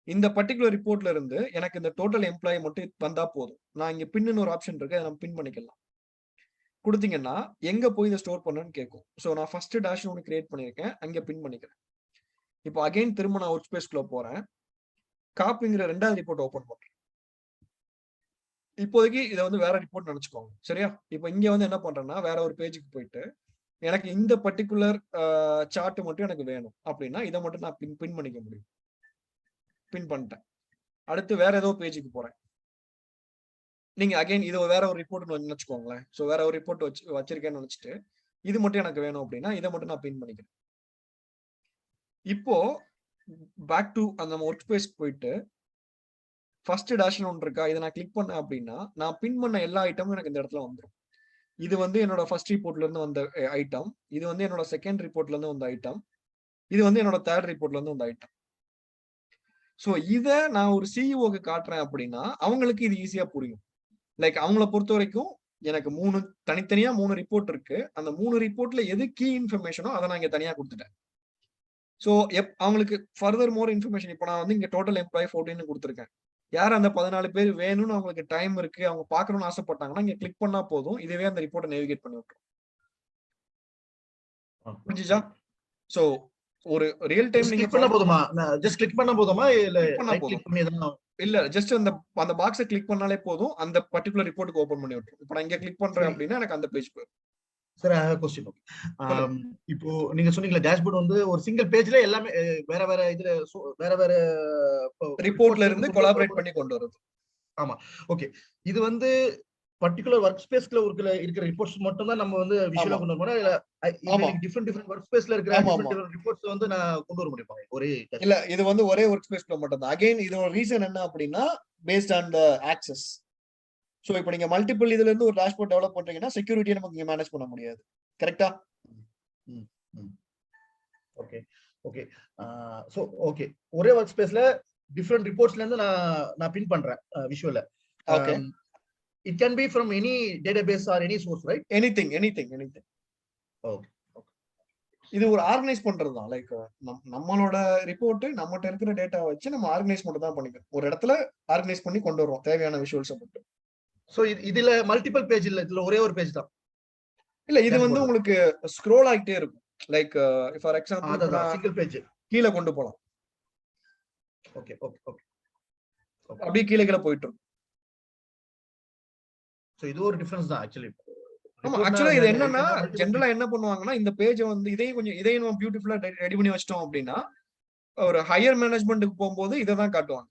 [SPEAKER 1] இந்த பர்டிகுலர் ரிப்போர்ட்ல இருந்து எனக்கு இந்த டோட்டல் எம்ப்ளாயி மட்டும் வந்தா போதும். நான் இங்க பின்னு ஒரு ஆப்ஷன் இருக்கு, அதை நம்ம பின் பண்ணிக்கலாம். குடுத்தீங்கன்னா எங்க போய் இதை ஸ்டோர் பண்ணணும்னு கேட்கும். ஸோ நான் ஃபர்ஸ்ட் டேஷ் ஒன்று கிரியேட் பண்ணியிருக்கேன், அங்கே பின் பண்ணிக்கிறேன். இப்போ அகைன் திரும்ப நான் ஒர்க் ஸ்பேஸ்க்குள்ள போறேன், காப்பிங்கிற 2வது ரிப்போர்ட் ஓபன் பண்றேன். இப்போதைக்கு இதை வந்து வேற ரிப்போர்ட் நினைச்சுக்கோங்க, சரியா? இப்போ இங்க வந்து என்ன பண்றேன்னா வேற ஒரு பேஜுக்கு போயிட்டு எனக்கு இந்த பர்டிகுலர் சார்ட் மட்டும் எனக்கு வேணும் அப்படின்னா இதை மட்டும் நான் பின் பண்ணிக்க முடியும். பின் பண்ணிட்டேன். அடுத்து வேற ஏதோ பேஜுக்கு போறேன். நீங்க அகைன் இது வேற ஒரு ரிப்போர்ட் நினைச்சுக்கோங்களேன். ஸோ வேற ஒரு ரிப்போர்ட் வச்சிருக்கேன்னு நினைச்சிட்டு இது மட்டும் எனக்கு வேணும் அப்படின்னா இதை மட்டும் நான் பின் பண்ணிக்கிறேன். இப்போ பேக் டு அந்த ஒர்க் ஸ்பேஸ்க்கு போயிட்டு ஃபர்ஸ்ட் டேஷ்னு ஒன்று இருக்கா, இதை நான் கிளிக் பண்ணேன் அப்படின்னா நான் பின் பண்ண எல்லா ஐட்டமும் எனக்கு இந்த இடத்துல வந்துடும். இது வந்து என்னோட ஃபர்ஸ்ட் ரிப்போர்ட்ல இருந்து வந்த ஐட்டம், இது வந்து என்னோட செகண்ட் ரிப்போர்ட்ல இருந்து வந்த ஐட்டம், இது வந்து என்னோட தேர்ட் ரிப்போர்ட்ல இருந்து வந்த ஐட்டம். ஸோ இதை நான் ஒரு சிஇஓக்கு காட்டுறேன் அப்படின்னா அவங்களுக்கு இது ஈஸியா புரியும். லைக் அவங்கள பொறுத்த வரைக்கும் எனக்கு தனித்தனியா 3 ரிப்போர்ட் இருக்கு. அந்த 3 ரிப்போர்ட்ல எது கீ இன்ஃபர்மேஷனோ அதை நான் இங்க தனியா கொடுத்துட்டேன். ஸோ அவங்களுக்கு ஃபர்தர் மோர் இன்ஃபர்மேஷன் இப்போ நான் வந்து இங்க டோட்டல் எம்ப்ளாயி 14 கொடுத்துருக்கேன். யார் அந்த 14 பேர் வேணும்னு அவங்களுக்கு டைம் இருக்கு, அவங்க பார்க்கணும்னு ஆசைப்பட்டாங்கன்னா இங்க கிளிக் பண்ணா போதும், இதுவே அந்த ரிப்போர்ட்டை நேவிகேட் பண்ணி விட்டுரும். புரிஞ்சுச்சா? ஸோ ஒரு ரியல் டைம் நீங்க
[SPEAKER 2] பண்ண போதுமா? ஜஸ்ட் கிளிக் பண்ண போதுமா இல்ல
[SPEAKER 1] கிளிக் பண்ணி தான் இல்ல ஜஸ்ட் அந்த பாக்ஸை கிளிக் பண்ணாலே போதும், அந்த பர்டிகுலர் ரிப்போர்ட்டுக்கு ஓபன் பண்ணி விட்டுரும். இப்போ நான் இங்க கிளிக் பண்றேன் அப்படின்னா எனக்கு அந்த பேஜ் போயிடும்.
[SPEAKER 2] Sir I have question. இப்போ நீங்க சொன்னீங்களா டேஷ்போர்ட் வந்து ஒரு சிங்கிள் பேஜ்ல எல்லாமே வேற வேற இதுல வேற
[SPEAKER 1] ரிப்போர்ட்ல இருந்து கொலாபரேட் பண்ணி கொண்டு வருது.
[SPEAKER 2] ஆமா, ஓகே. இது வந்து பர்టిక్యులர் வொர்க் ஸ்பேஸ்ல இருக்கிற ரிப்போர்ட்ஸ் மட்டும் தான் நம்ம வந்து விஷுவலா கொண்டு வரணும் இல்ல டிஃபரண்ட் வொர்க் ஸ்பேஸ்ல இருக்கிற டிஃபரண்ட் ரிப்போர்ட்ஸ் வந்து நான் கொண்டு வர முடியுமா? ஒரே
[SPEAKER 1] இல்ல, இது வந்து ஒரே வொர்க் ஸ்பேஸ்ல மட்டும் தான். அகைன் இதோட ரீசன் என்ன அப்படின்னா based on the access. So இப்போ நீங்க மல்டிபிள் இதுல இருந்து ஒரு டேஷ்போர்ட் டெவலப் பண்றீங்கன்னா செக்யூரிட்டியை நமக்கு இங்க மேனேஜ் பண்ண முடியாது. கரெக்ட்டா?
[SPEAKER 2] Okay okay. சோ ஓகே, ஒரே வொர்க் ஸ்பேஸ்ல டிஃபரண்ட் ரிப்போர்ட்ஸ்ல இருந்து நான் பின் பண்றேன் விஷுவலா.
[SPEAKER 1] Okay.
[SPEAKER 2] It can be from any database or any source, right?
[SPEAKER 1] Anything.
[SPEAKER 2] Okay.
[SPEAKER 1] இது ஒரு ஆர்கனைஸ் பண்றது தான். லைக் நம்மளோட ரிப்போர்ட் நம்மகிட்ட இருக்கிற டேட்டா வச்சு நம்ம ஆர்கனைஸ் மட்டும் தான் பண்ணிக்கிறோம். ஒரு இடத்துல ஆர்கனைஸ் பண்ணி கொண்டு வருவோம் தேவையான விஷுவல்ஸ் மட்டும்.
[SPEAKER 2] சோ இதுல மல்டிபிள் பேஜ் இல்ல, இதுல ஒரே ஒரு பேஜ் தான்.
[SPEAKER 1] இல்ல, இது வந்து உங்களுக்கு ஸ்க்ரோல் ஆகிட்டே இருக்கும். Like for example
[SPEAKER 2] single page
[SPEAKER 1] கீழ கொண்டு போலாம்.
[SPEAKER 2] ஓகே.
[SPEAKER 1] அப்படியே கீழ போயிட்டு இருக்கும்.
[SPEAKER 2] சோ இது ஒரு டிஃபரன்ஸ் தான் ஆக்சுவலி.
[SPEAKER 1] ஆமா, ஆக்சுவலா இது என்னன்னா ஜெனரலா என்ன பண்ணுவாங்கன்னா இந்த பேஜை வந்து இதையும் நம்ம பியூட்டிஃபுல்லா ரெடி பண்ணி வச்சிட்டோம் அப்படின்னா ஒரு ஹையர் மேனேஜ்மெண்ட்டுக்கு போகும்போது இதை தான் காட்டுவாங்க.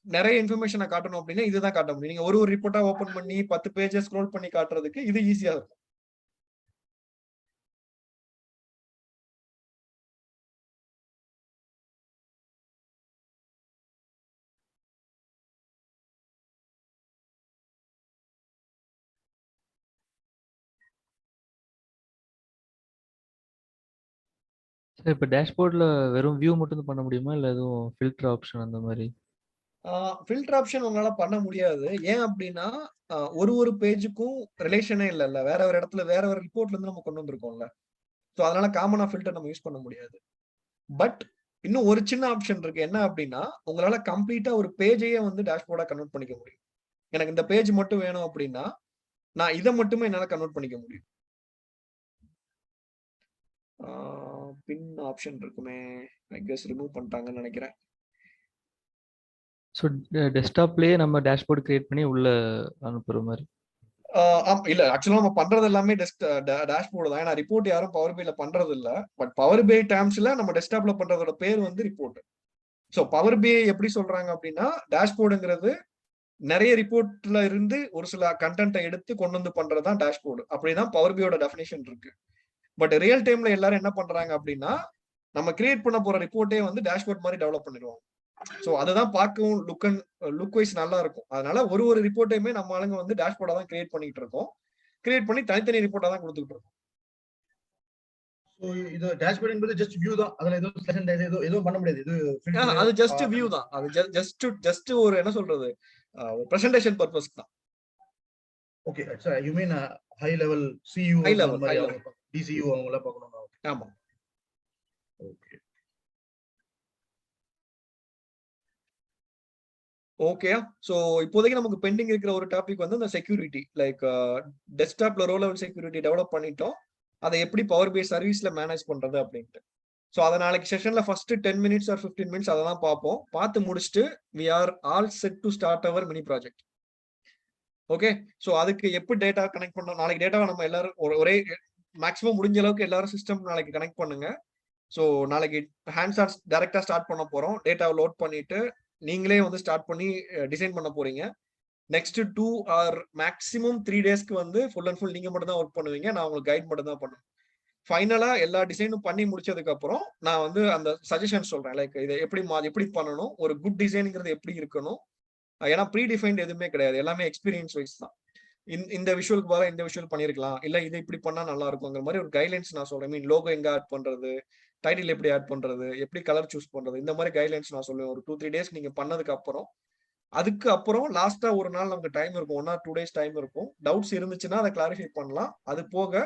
[SPEAKER 1] நிறைய இன்ஃபர்மேஷனை காட்டணும் அப்படின்னா இதுதான் காட்ட முடியும். நீங்க ஒரு ரிப்போர்ட்டா ஓபன் பண்ணி 10 பேஜை ஸ்க்ரோல் பண்ணி காட்டுறதுக்கு இது ஈஸியா இருக்கும்.
[SPEAKER 3] சார் இப்போ டேஷ்போர்ட்ல வெறும் வியூ மட்டும் தான் பண்ண முடியுமா இல்ல எதுவும் ஃபில்டர் ஆப்ஷன் அந்த மாதிரி?
[SPEAKER 1] ஃபில்டர் ஆப்ஷன் உங்களால பண்ண முடியாது. ஏன் அப்படின்னா ஒரு பேஜுக்கும் ரிலேஷனே இல்ல. வேற ஒரு இடத்துல வேற ஒரு ரிப்போர்ட்ல இருந்து நம்ம கொண்டு வந்திருக்கோம்ல. ஸோ அதனால காமனா ஃபில்டர் நம்ம யூஸ் பண்ண முடியாது. பட் இன்னும் ஒரு சின்ன ஆப்ஷன் இருக்கு. என்ன அப்படின்னா உங்களால கம்ப்ளீட்டா ஒரு பேஜையே வந்து டேஷ்போர்டா கன்வெர்ட் பண்ணிக்க முடியும். எனக்கு இந்த பேஜ் மட்டும் வேணும் அப்படின்னா நான் இதை மட்டுமே என்னால கன்வெர்ட் பண்ணிக்க முடியும். பின் ஆப்ஷன் இருக்குமே, ஐ கெஸ் ரிமூவ் பண்ணிட்டாங்கன்னு நினைக்கிறேன்.
[SPEAKER 3] ஸோ டெஸ்க்டாப்லயே நம்ம டேஷ்போர்ட் கிரியேட் பண்ணி உள்ள அனுப்புற மாதிரி?
[SPEAKER 1] இல்ல, ஆக்சுவலா நம்ம பண்றது எல்லாமே டேஷ்போர்டு தான். ஏன்னா ரிப்போர்ட் யாரும் பவர் பிஐல பண்றது இல்ல. பட் பவர் பிஐ டேர்ம்ஸ்ல நம்ம டெஸ்க்டாப்ல பண்றதோட பேர் வந்து ரிப்போர்ட். ஸோ பவர் பிஐ எப்படி சொல்றாங்க அப்படின்னா டேஷ்போர்டுங்கிறது நிறைய ரிப்போர்ட்ல இருந்து ஒரு சில கண்டென்ட்டை எடுத்து கொண்டு வந்து பண்றதுதான் டேஷ்போர்டு. அப்படிதான் பவர் பிஐயோட டெஃபினேஷன் இருக்கு. பட் ரியல் டைம்ல எல்லாரும் என்ன பண்றாங்க அப்படின்னா நம்ம கிரியேட் பண்ண போற ரிப்போர்ட்டே வந்து டேஷ்போர்ட் மாதிரி டெவலப் பண்ணிடுவாங்க. சோ அதுதான் பார்க்கவும் லுக் வைஸ் நல்லா இருக்கும். அதனால ஒரு ரிப்போர்ட்டையுமே நம்ம ஆளுங்க வந்து டேஷ்போர்டா தான் கிரியேட் பண்ணிட்டு இருக்கோம். கிரியேட் பண்ணி தனித்தனி ரிப்போர்ட்டா தான் கொடுத்துட்டு இருக்கோம்.
[SPEAKER 2] சோ இது டேஷ்போர்ட் என்பது ஜஸ்ட் வியூ தான். அதுல எதுவும் பண்ண முடியாது. இது
[SPEAKER 1] அது ஜஸ்ட் வியூ தான். அது ஜஸ்ட் ஒரு என்ன சொல்றது ஒரு பிரசன்டேஷன் பர்பஸ்க்கு தான்.
[SPEAKER 2] Okay sir, you mean high level see you
[SPEAKER 1] high level
[SPEAKER 2] DCU அவங்கள பார்க்கணும்.
[SPEAKER 1] ஆமா.
[SPEAKER 2] Okay
[SPEAKER 1] okay. ஸோ இப்போதைக்கு நமக்கு பெண்டிங் இருக்கிற ஒரு டாபிக் வந்து இந்த செக்யூரிட்டி. லைக் டெஸ்க்டாப்ல ரோ லெவல் செக்யூரிட்டி டெவலப் பண்ணிட்டோம். அதை எப்படி பவர் பி சர்வீஸ்ல மேனேஜ் பண்றது அப்படின்ட்டு. ஸோ அதை நாளைக்கு செஷன்ல ஃபர்ஸ்ட் 10 மினிட்ஸ் ஆர் 15 மினிட்ஸ் அதை தான் பார்ப்போம். பார்த்து முடிச்சுட்டு we are all set to start our mini project. Okay. So அதுக்கு எப்படி டேட்டா கனெக்ட் பண்ணோம், நாளைக்கு டேட்டாவை நம்ம எல்லாரும் ஒரே மேக்ஸிமம் முடிஞ்ச அளவுக்கு எல்லாரும் சிஸ்டம் நாளைக்கு கனெக்ட் பண்ணுங்க. ஸோ நாளைக்கு ஹேண்ட்ஸ் ஆன் டைரக்டா ஸ்டார்ட் பண்ண போறோம். டேட்டாவை லோட் பண்ணிட்டு நீங்களே வந்து ஸ்டார்ட் பண்ணி டிசைன் பண்ண போறீங்க. நெக்ஸ்ட் 2 ஆர் மேக்ஸிமம் 3 டேஸ்க்கு வந்து ஃபுல் அண்ட் ஃபுல் நீங்க மட்டும் தான் ஒர்க் பண்ணுவீங்க. நான் உங்களுக்கு கைட் மட்டும் தான் பண்ணுவேன். ஃபைனலா எல்லா டிசைனும் பண்ணி முடிச்சதுக்கு அப்புறம் நான் வந்து அந்த சஜஷன் சொல்றேன். லைக் இதை எப்படி பண்ணணும், ஒரு குட் டிசைன்ங்கிறது எப்படி இருக்கணும். ஏன்னா ப்ரீ டிஃபைன்ட் எதுவுமே கிடையாது, எல்லாமே எக்ஸ்பீரியன்ஸ் வைஸ் தான். இந்த விஷுவலுக்கு பதிலாக இந்த விஷுவல் பண்ணிருக்கலாம், இல்ல இது இப்படி பண்ணா நல்லா இருக்குங்கிற மாதிரி ஒரு கைட்லைன்ஸ் நான் சொல்றேன். மீன் லோகோ எங்க ஆட் பண்றது, டைட்டில் எப்படி ஆட் பண்றது, எப்படி கலர் சூஸ் பண்றது, இந்த மாதிரி கைட்லைன்ஸ் நான் சொல்லுவேன். ஒரு 2-3 டேஸ் நீங்க பண்ணதுக்கு அப்புறம் அதுக்கு அப்புறம் லாஸ்டா ஒரு நாள் நமக்கு டைம் இருக்கும், 1 ஆர் 2 டேஸ் டைம் இருக்கும். டவுட்ஸ் இருந்துச்சுன்னா அதை கிளாரிஃபை பண்ணலாம். அது போக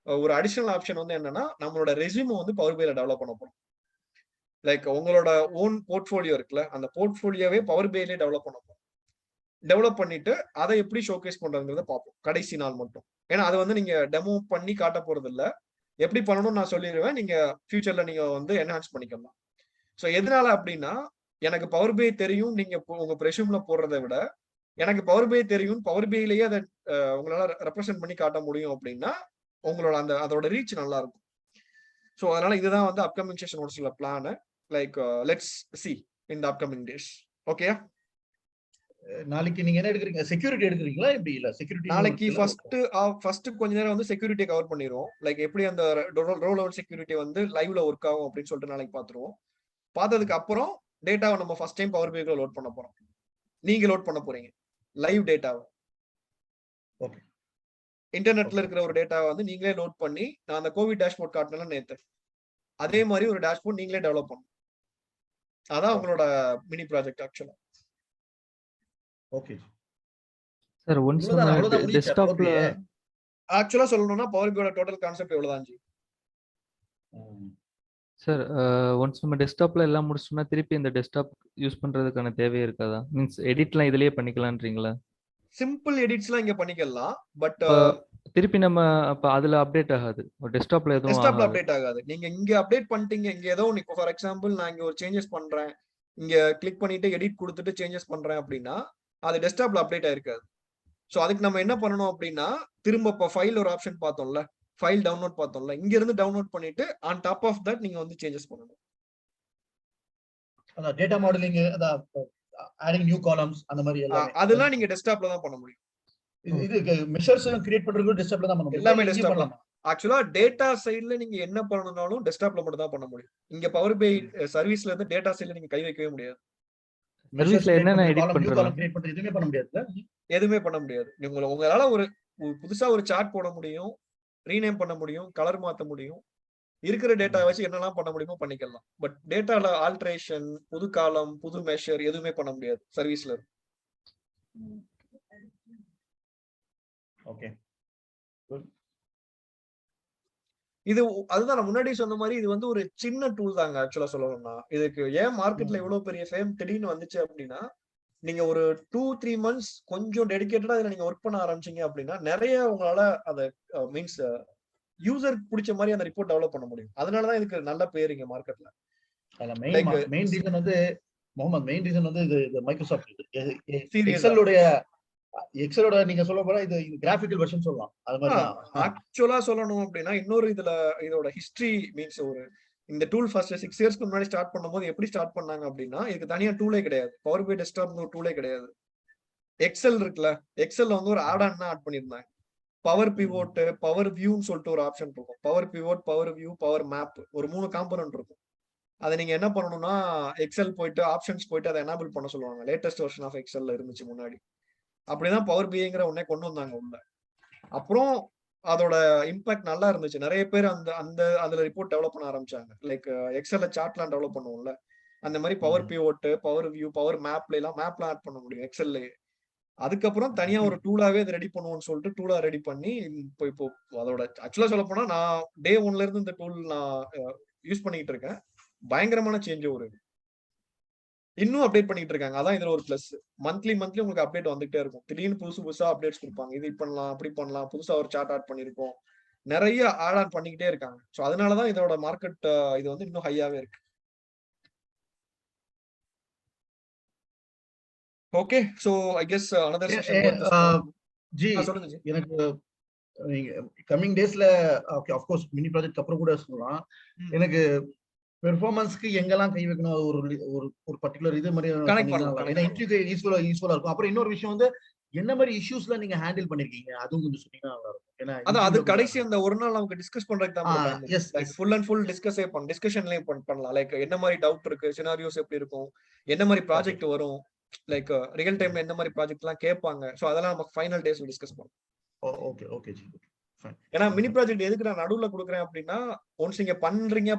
[SPEAKER 1] ஒரு அடிஷனல் ஆப்ஷன் வந்து என்னன்னா, நம்மளோட ரெஸ்யூம் வந்து பவர் பிஐல டெவலப் பண்ண போறோம். லைக் உங்களோட ஓன் போர்ட்ஃபோலியோ இருக்குல்ல, அந்த போர்ட்ஃபோலியோவே பவர் பிஐலே டெவலப் பண்ண போறோம். டெவலப் பண்ணிட்டு அதை எப்படி ஷோகேஸ் பண்றதுங்கிறத பார்ப்போம் கடைசி நாள் மட்டும். ஏன்னா அது வந்து நீங்க டெமோ பண்ணி காட்ட போறது இல்ல, எப்படி பண்ணணும்னு நான் சொல்லிடுவேன். நீங்க ஃபியூச்சர்ல நீங்க வந்து என்ஹான்ஸ் பண்ணிக்கலாம். ஸோ எதனால அப்படின்னா, எனக்கு பவர் பிஐ தெரியும் நீங்க உங்க ரெஸ்யூம்ல போடுறதை விட, எனக்கு பவர் பிஐ தெரியும், பவர் பிஐலேயே அதை உங்களால ரெப்ரசென்ட் பண்ணி காட்ட முடியும் அப்படின்னா உங்களோட அதோட ரீச் நல்லா இருக்கும். ஸோ அதனால இதுதான் வந்து அப்கமிங் செஷனோட சில plan. Like let's see in the upcoming days. Okay.
[SPEAKER 2] நாளைக்கு நீங்க என்ன எடுக்கிறீங்க, செக்யூரிட்டி எடுக்கிறீங்களா எப்படி? இல்ல செக்யூரிட்டி
[SPEAKER 1] நாளைக்கு ஃபர்ஸ்ட் கொஞ்ச நேரம் வந்து செக்யூரிட்டி கவர் பண்ணிடுவோம். லைக் எப்படி அந்த ரோ லெவல் செக்யூரிட்டி வந்து லைவ்ல ஒர்க் ஆகும் அப்படின்னு சொல்லிட்டு நாளைக்கு பாத்துருவோம். பார்த்ததுக்கு அப்புறம் டேட்டாவை நம்ம ஃபர்ஸ்ட் டைம் பவர் பிஐல லோட் பண்ண போறோம். நீங்க லோட் பண்ண போறீங்க லைவ் டேட்டாவை.
[SPEAKER 2] ஓகே.
[SPEAKER 1] இன்டர்நெட்ல இருக்கிற ஒரு டேட்டாவை வந்து நீங்களே லோட் பண்ணி, நான் அந்த கோவிட் டேஷ்போர்ட் காட்டினேன் நேத்து, அதே மாதிரி ஒரு டேஷ்போர்ட் நீங்களே டெவலப் பண்ணணும். அதான் உங்களோட மினி ப்ராஜெக்ட் ஆக்சுவலா.
[SPEAKER 2] ஓகே
[SPEAKER 3] சார் ஒன்ஸ் நம்ம டெஸ்க்டாப்ல
[SPEAKER 1] ஆக்சுவலா சொல்லணும்னா பவர் பிஐயோட டோட்டல் கான்செப்ட் எவ்வளவுதான் ஜி?
[SPEAKER 3] சார் ஒன்ஸ் நம்ம டெஸ்க்டாப்ல எல்லாம் முடிச்சோம்னா திருப்பி இந்த டெஸ்க்டாப் யூஸ் பண்றதுக்கான தேவையே இருக்காதா? மீன்ஸ் எடிட்லாம் இதுலயே பண்ணிக்கலாம்ன்றீங்களா?
[SPEAKER 1] சிம்பிள் எடிட்ஸ்லாம் இங்க பண்ணிக்கலாம். பட்
[SPEAKER 3] திருப்பி நம்ம அப்ப அதுல அப்டேட் ஆகாது, டெஸ்க்டாப்ல எதுவும்
[SPEAKER 1] டெஸ்க்டாப்ல அப்டேட் ஆகாது. நீங்க இங்க அப்டேட் பண்ணிட்டீங்க, இங்க ஏதோ இப்போ ஃபார் எக்ஸாம்பிள் நான் இங்க ஒரு சேஞ்சஸ் பண்றேன், இங்க கிளிக் பண்ணிட்டு எடிட் கொடுத்துட்டு சேஞ்சஸ் பண்றேன் அப்படின்னா அது டெஸ்க்டாப்ல அப்டேட் ஆயிருக்காது. ஸோ அதுக்கு நம்ம என்ன பண்ணணும் அப்படின்னா, திரும்ப இப்போ ஃபைல் ஒரு ஆப்ஷன் பார்த்தோம்ல, ஃபைல் டவுன்லோட் பார்த்தோம்ல, இங்க இருந்து டவுன்லோட் பண்ணிட்டு ஆன் டாப் ஆஃப் தட் நீங்க வந்து சேஞ்சஸ் பண்ணணும்.
[SPEAKER 2] அத டேட்டா மாடலிங், அத ஆடிங் நியூ காலம்ஸ் அந்த மாதிரி எல்லாம்
[SPEAKER 1] அதெல்லாம் நீங்க டெஸ்க்டாப்ல தான் பண்ண முடியும்.
[SPEAKER 2] இது மெஷர்ஸ் கிரியேட் பண்றது டெஸ்க்டாப்ல தான் பண்ண முடியும்.
[SPEAKER 1] எல்லாமே டெஸ்க்டாப்ல. ஆக்சுவலா டேட்டா சைடுல நீங்க என்ன பண்ணணும்னாலும் டெஸ்க்டாப்ல மட்டும் தான் பண்ண முடியும். இங்க பவர் பிஐ சர்வீஸ்ல இருந்து டேட்டா சைடுல நீங்க கை வைக்கவே முடியாது.
[SPEAKER 3] சர்வீஸ்ல என்னென்ன எடிட் பண்றலாம்?
[SPEAKER 2] கிரியேட் பண்றது எதுவுமே பண்ண முடியாது.
[SPEAKER 1] எதுவுமே பண்ண முடியாது. உங்களால ஒரு புதுசா ஒரு சார்ட் போட முடியும், ரீநேம் பண்ண முடியும், கலர் மாத்த முடியும், இருக்கிற டேட்டா வச்சு என்னெல்லாம் பண்ண முடியுமோ பண்ணிக்கலாம். பட் டேட்டால ஆல்ட்ரேஷன், புது காலம், புது மெஷர் எதுவுமே பண்ண முடியாது சர்வீஸ்ல இருக்கு.
[SPEAKER 2] ஓகே.
[SPEAKER 1] இது அதுதான் நான் முன்னாடி சொன்ன மாதிரி இது வந்து ஒரு சின்ன டூல் தாங்க ஆக்சுவலா சொல்லணும்னா. இதுக்கு ஏன் மார்க்கெட்ல இவ்வளவு பெரிய ஃபேம் திடீர்னு வந்துச்சு அப்படின்னா, நீங்க ஒரு 2-3 மந்த்ஸ் கொஞ்சம் டெடிகேட்டடா இதுல நீங்க ஒர்க் பண்ண ஆரம்பிச்சீங்க அப்படின்னா நிறைய உங்களால அதை மீன்ஸ் யூசருக்கு பிடிச்ச மாதிரி அந்த ரிப்போர்ட் டெவலப் பண்ண முடியும். அதனாலதான் இதுக்கு நல்ல பேர் இங்க மார்க்கெட்ல.
[SPEAKER 2] மெயின் ரீசன் வந்து முகமது, மெயின் ரீசன் வந்து இது மைக்ரோசாஃப்ட் எக்ஸலோட நீங்க சொல்ல போனா இது கிராபிக்கல் வெர்ஷன் சொல்லலாம். அது மாதிரி
[SPEAKER 1] ஆக்சுவலா சொல்லணும் அப்படின்னா இன்னொரு இதோட ஹிஸ்டரி மீன்ஸ் ஒரு இந்த டூல் ஃபர்ஸ்ட் 6 இயர்ஸ்க்கு முன்னாடி ஸ்டார்ட் பண்ணும்போது எப்படி ஸ்டார்ட் பண்ணாங்க அப்படின்னா, இதுக்கு தனியா டூலே கிடையாது. பவர் பிஐ டெஸ்க்டாப் ஒரு டூலே கிடையாது. எக்ஸல் இருக்குல்ல, எக்ஸல்ல வந்து ஒரு ஆட் ஆன் தான் ஆட் பண்ணிருந்தாங்க. பவர் பிவோட், பவர் வியூன்னு சொல்லிட்டு ஒரு ஆப்ஷன் இருக்கும். Power pivot, power view, power map, ஒரு 3 காம்பனன்ட் இருக்கும். அதை நீங்க என்ன பண்ணணும்னா எக்ஸல் போயிட்டு ஆப்ஷன்ஸ் போயிட்டு அதை எனேபிள் பண்ண சொல்லுவாங்க. லேட்டஸ்ட் வெர்ஷன் ஆஃப் எக்ஸல்ல இருந்துச்சு முன்னாடி. அப்படிதான் பவர் பிஐங்கிற ஒன்னே கொண்டு வந்தாங்க உள்ள. அப்புறம் அதோட இம்பாக்ட் நல்லா இருந்துச்சு. நிறைய பேர் அதுல ரிப்போர்ட் டெவலப் பண்ண ஆரம்பிச்சாங்க. லைக் எக்ஸல்ல சார்ட்லாம் டெவலப் பண்ணுவோம்ல, அந்த மாதிரி power pivot, power view, power மேப்லாம் ஆட் பண்ண முடியும் எக்ஸல்ல. அதுக்கப்புறம் தனியா ஒரு டூலாவே அதை ரெடி பண்ணுவோம்னு சொல்லிட்டு டூலா ரெடி பண்ணி இப்போ அதோட ஆக்சுவலா சொல்ல போனா நான் டே 1ல இருந்து இந்த டூல் நான் யூஸ் பண்ணிட்டு இருக்கேன். பயங்கரமான சேஞ்ச் ஒரு இன்னும் அப்டேட் பண்ணிட்டு இருக்காங்க. அதான் இதுல ஒரு பிளஸ். மந்த்லி உங்களுக்கு அப்டேட் வந்துகிட்டே இருக்கும். திடீர்னு புதுசா அப்டேட்ஸ் கொடுப்பாங்க. இது பண்ணலாம், அப்படி பண்ணலாம், புதுசா ஒரு சார்ட் ஆட் பண்ணிருக்கோம். நிறைய ஆட் ஆன் பண்ணிக்கிட்டே இருக்காங்க. ஸோ அதனாலதான் இதோட மார்க்கெட் இது வந்து இன்னும் ஹையாவே இருக்கு. Okay, so I guess another session worth is done.
[SPEAKER 2] ஜி
[SPEAKER 1] சொல்லுங்க ஜி.
[SPEAKER 2] எனக்கு கம்மிங் டேஸ்ல okay of course mini project அப்புறம் கூட சொல்லலாம். எனக்கு பெர்ஃபார்மன்ஸ்க்கு எங்கெல்லாம் கை வைக்கணும் ஒரு ஒரு பர்టిక్యులர் இது மாதிரி
[SPEAKER 1] கனெக்ட்
[SPEAKER 2] பண்ணீங்கன்னா
[SPEAKER 1] பண்ணலாம்.
[SPEAKER 2] ஏன்னா இன்டர்வியூக்கு யூஸ்ஃபுல்லா இருக்கும். அப்புறம் இன்னொரு விஷயம் வந்து என்ன மாதிரி இஷ்யூஸ்ல நீங்க ஹேண்டில் பண்ணிருக்கீங்க அதுவும் கொஞ்சம் சொன்னீங்கன்னா நல்லா இருக்கும். ஏன்னா
[SPEAKER 1] அதான் அது கடைசி அந்த ஒரு நாள் நமக்கு டிஸ்கஸ் பண்றதுக்கு தான் time.
[SPEAKER 2] Yes
[SPEAKER 1] like full and full டிஸ்கஷன்லயே பண்ணலாம். லைக் என்ன மாதிரி டவுட் இருக்கு, சினாரியோஸ் எப்படி இருக்கும், என்ன மாதிரி ப்ராஜெக்ட் வரும், லைக் ரியல் டைம்ல என்ன மாதிரி ப்ராஜெக்ட் எல்லாம் கேட்பாங்க. ஸோ அதெல்லாம் நம்ம ஃபைனல் டேஸ்ல டிஸ்கஸ் பண்ணலாம்.
[SPEAKER 2] Okay okay G.
[SPEAKER 1] ஏன்னா மினி ப்ராஜெக்ட் எதுக்கு நான் நடுவுல கொடுக்குறேன் அப்படின்னா, ஒன்ஸ் நீங்க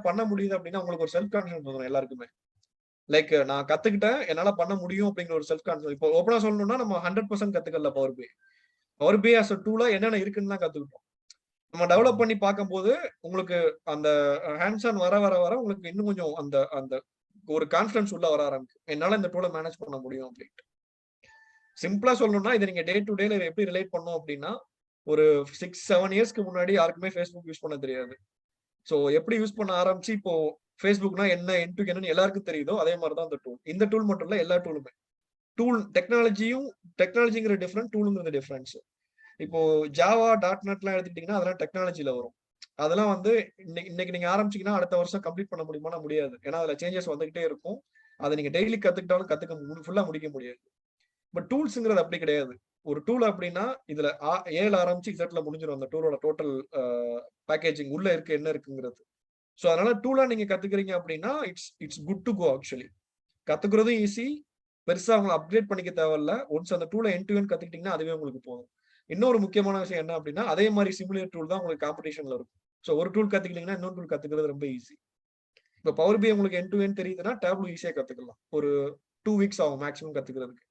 [SPEAKER 1] பண்ண முடியுது அப்படின்னா உங்களுக்கு ஒரு செல்ஃப் கான்ஃபிடன்ஸ் வரும் எல்லாருக்குமே. லைக் நான் கத்துக்கிட்டேன், என்னால பண்ண முடியும் அப்படிங்கிற ஒரு செல்ஃப் கான்ஃபிடன்ஸ். இப்போ ஓப்பனா சொல்லணும்னா நம்ம 100% கத்துக்கல பவர் பி as a டூலா என்னென்ன இருக்குன்னு தான் கத்துக்கிட்டோம். நம்ம டெவலப் பண்ணி பார்க்கும்போது உங்களுக்கு அந்த ஹேண்ட்ஸ் ஆன் வர வர வர உங்களுக்கு இன்னும் கொஞ்சம் அந்த அந்த ஒரு கான்ஃபிடன்ஸ் உள்ள வர ஆரம்பிக்கும். என்னால இந்த டூலை மேனேஜ் பண்ண முடியும் அப்படின்ட்டு. சிம்பிளா சொல்லணும்னா இதை நீங்க டே டு டேல எப்படி ரிலேட் பண்ணோம் அப்படின்னா, ஒரு 6-7 இயர்ஸ்க்கு முன்னாடி யாருக்குமே ஃபேஸ்புக் யூஸ் பண்ண தெரியாது. ஸோ எப்படி யூஸ் பண்ண ஆரம்பிச்சு இப்போ ஃபேஸ்புக்னா என்ன, என்டு என்னன்னு எல்லாருக்கும் தெரியுதோ அதே மாதிரி தான் அந்த டூல். இந்த டூல் மட்டும் இல்ல, எல்லா டூலுமே. டெக்னாலஜிங்கிற டிஃபரெண்ட், டூலுங்கிறது டிஃபரன்ஸ். இப்போ ஜாவா .NET எடுத்துக்கிட்டீங்கன்னா அதெல்லாம் டெக்னாலஜில வரும். அதெல்லாம் வந்து இன்னைக்கு நீங்க ஆரம்பிச்சீங்கன்னா அடுத்த வருஷம் கம்ப்ளீட் பண்ண முடியுமானா முடியாது. ஏன்னா அதுல சேஞ்சஸ் வந்துகிட்டே இருக்கும். அதை நீங்க டெய்லி கத்துக்கிட்டாலும் ஃபுல்லா முடிக்க முடியாது. பட் டூல்ஸ்ங்கிறது அப்படி கிடையாது. ஒரு டூல் அப்படின்னா இதுல 7 ஆரம்பிச்சு Z முடிஞ்சிடும் அந்த டூலோட டோட்டல் பேக்கேஜிங் உள்ள இருக்கு என்ன இருக்குங்கிறது. ஸோ அதனால டூலா நீங்க கத்துக்கிறீங்க அப்படின்னா it's good to go. Actually கத்துக்கிறதும் ஈஸி, பெருசா அவங்களை அப்கிரேட் பண்ணிக்க தேவையில்ல. ஒன்ஸ் அந்த டூலை எண்ட் டு எண்ட் கத்துக்கிட்டீங்கன்னா அதுவே உங்களுக்கு போதும். இன்னொரு முக்கியமான விஷயம் என்ன அப்படின்னா, அதே மாதிரி சிமுலேட் டூல் தான் உங்களுக்கு காம்படிஷன்ல இருக்கும். ஸோ ஒரு டூல் கத்துக்கிட்டீங்கன்னா இன்னொரு டூல் கத்துக்கிறது ரொம்ப ஈஸி. இப்போ பவர் பி உங்களுக்கு எண்ட் டு எண்ட் தெரியுதுன்னா டேப்லூ ஈஸியா கத்துக்கலாம். ஒரு 2 வீக்ஸ் ஆகும் மேக்ஸிமம் கத்துக்கிறதுக்கு.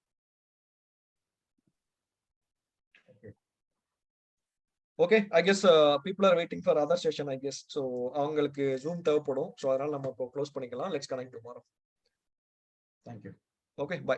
[SPEAKER 1] Okay, I guess people are waiting for other session I guess. So அவங்களுக்கு ஜூம் தேவைப்படும். ஸோ அதனால நம்ம இப்போ க்ளோஸ் பண்ணிக்கலாம். Let's connect tomorrow.
[SPEAKER 2] Thank you.
[SPEAKER 1] Okay, by.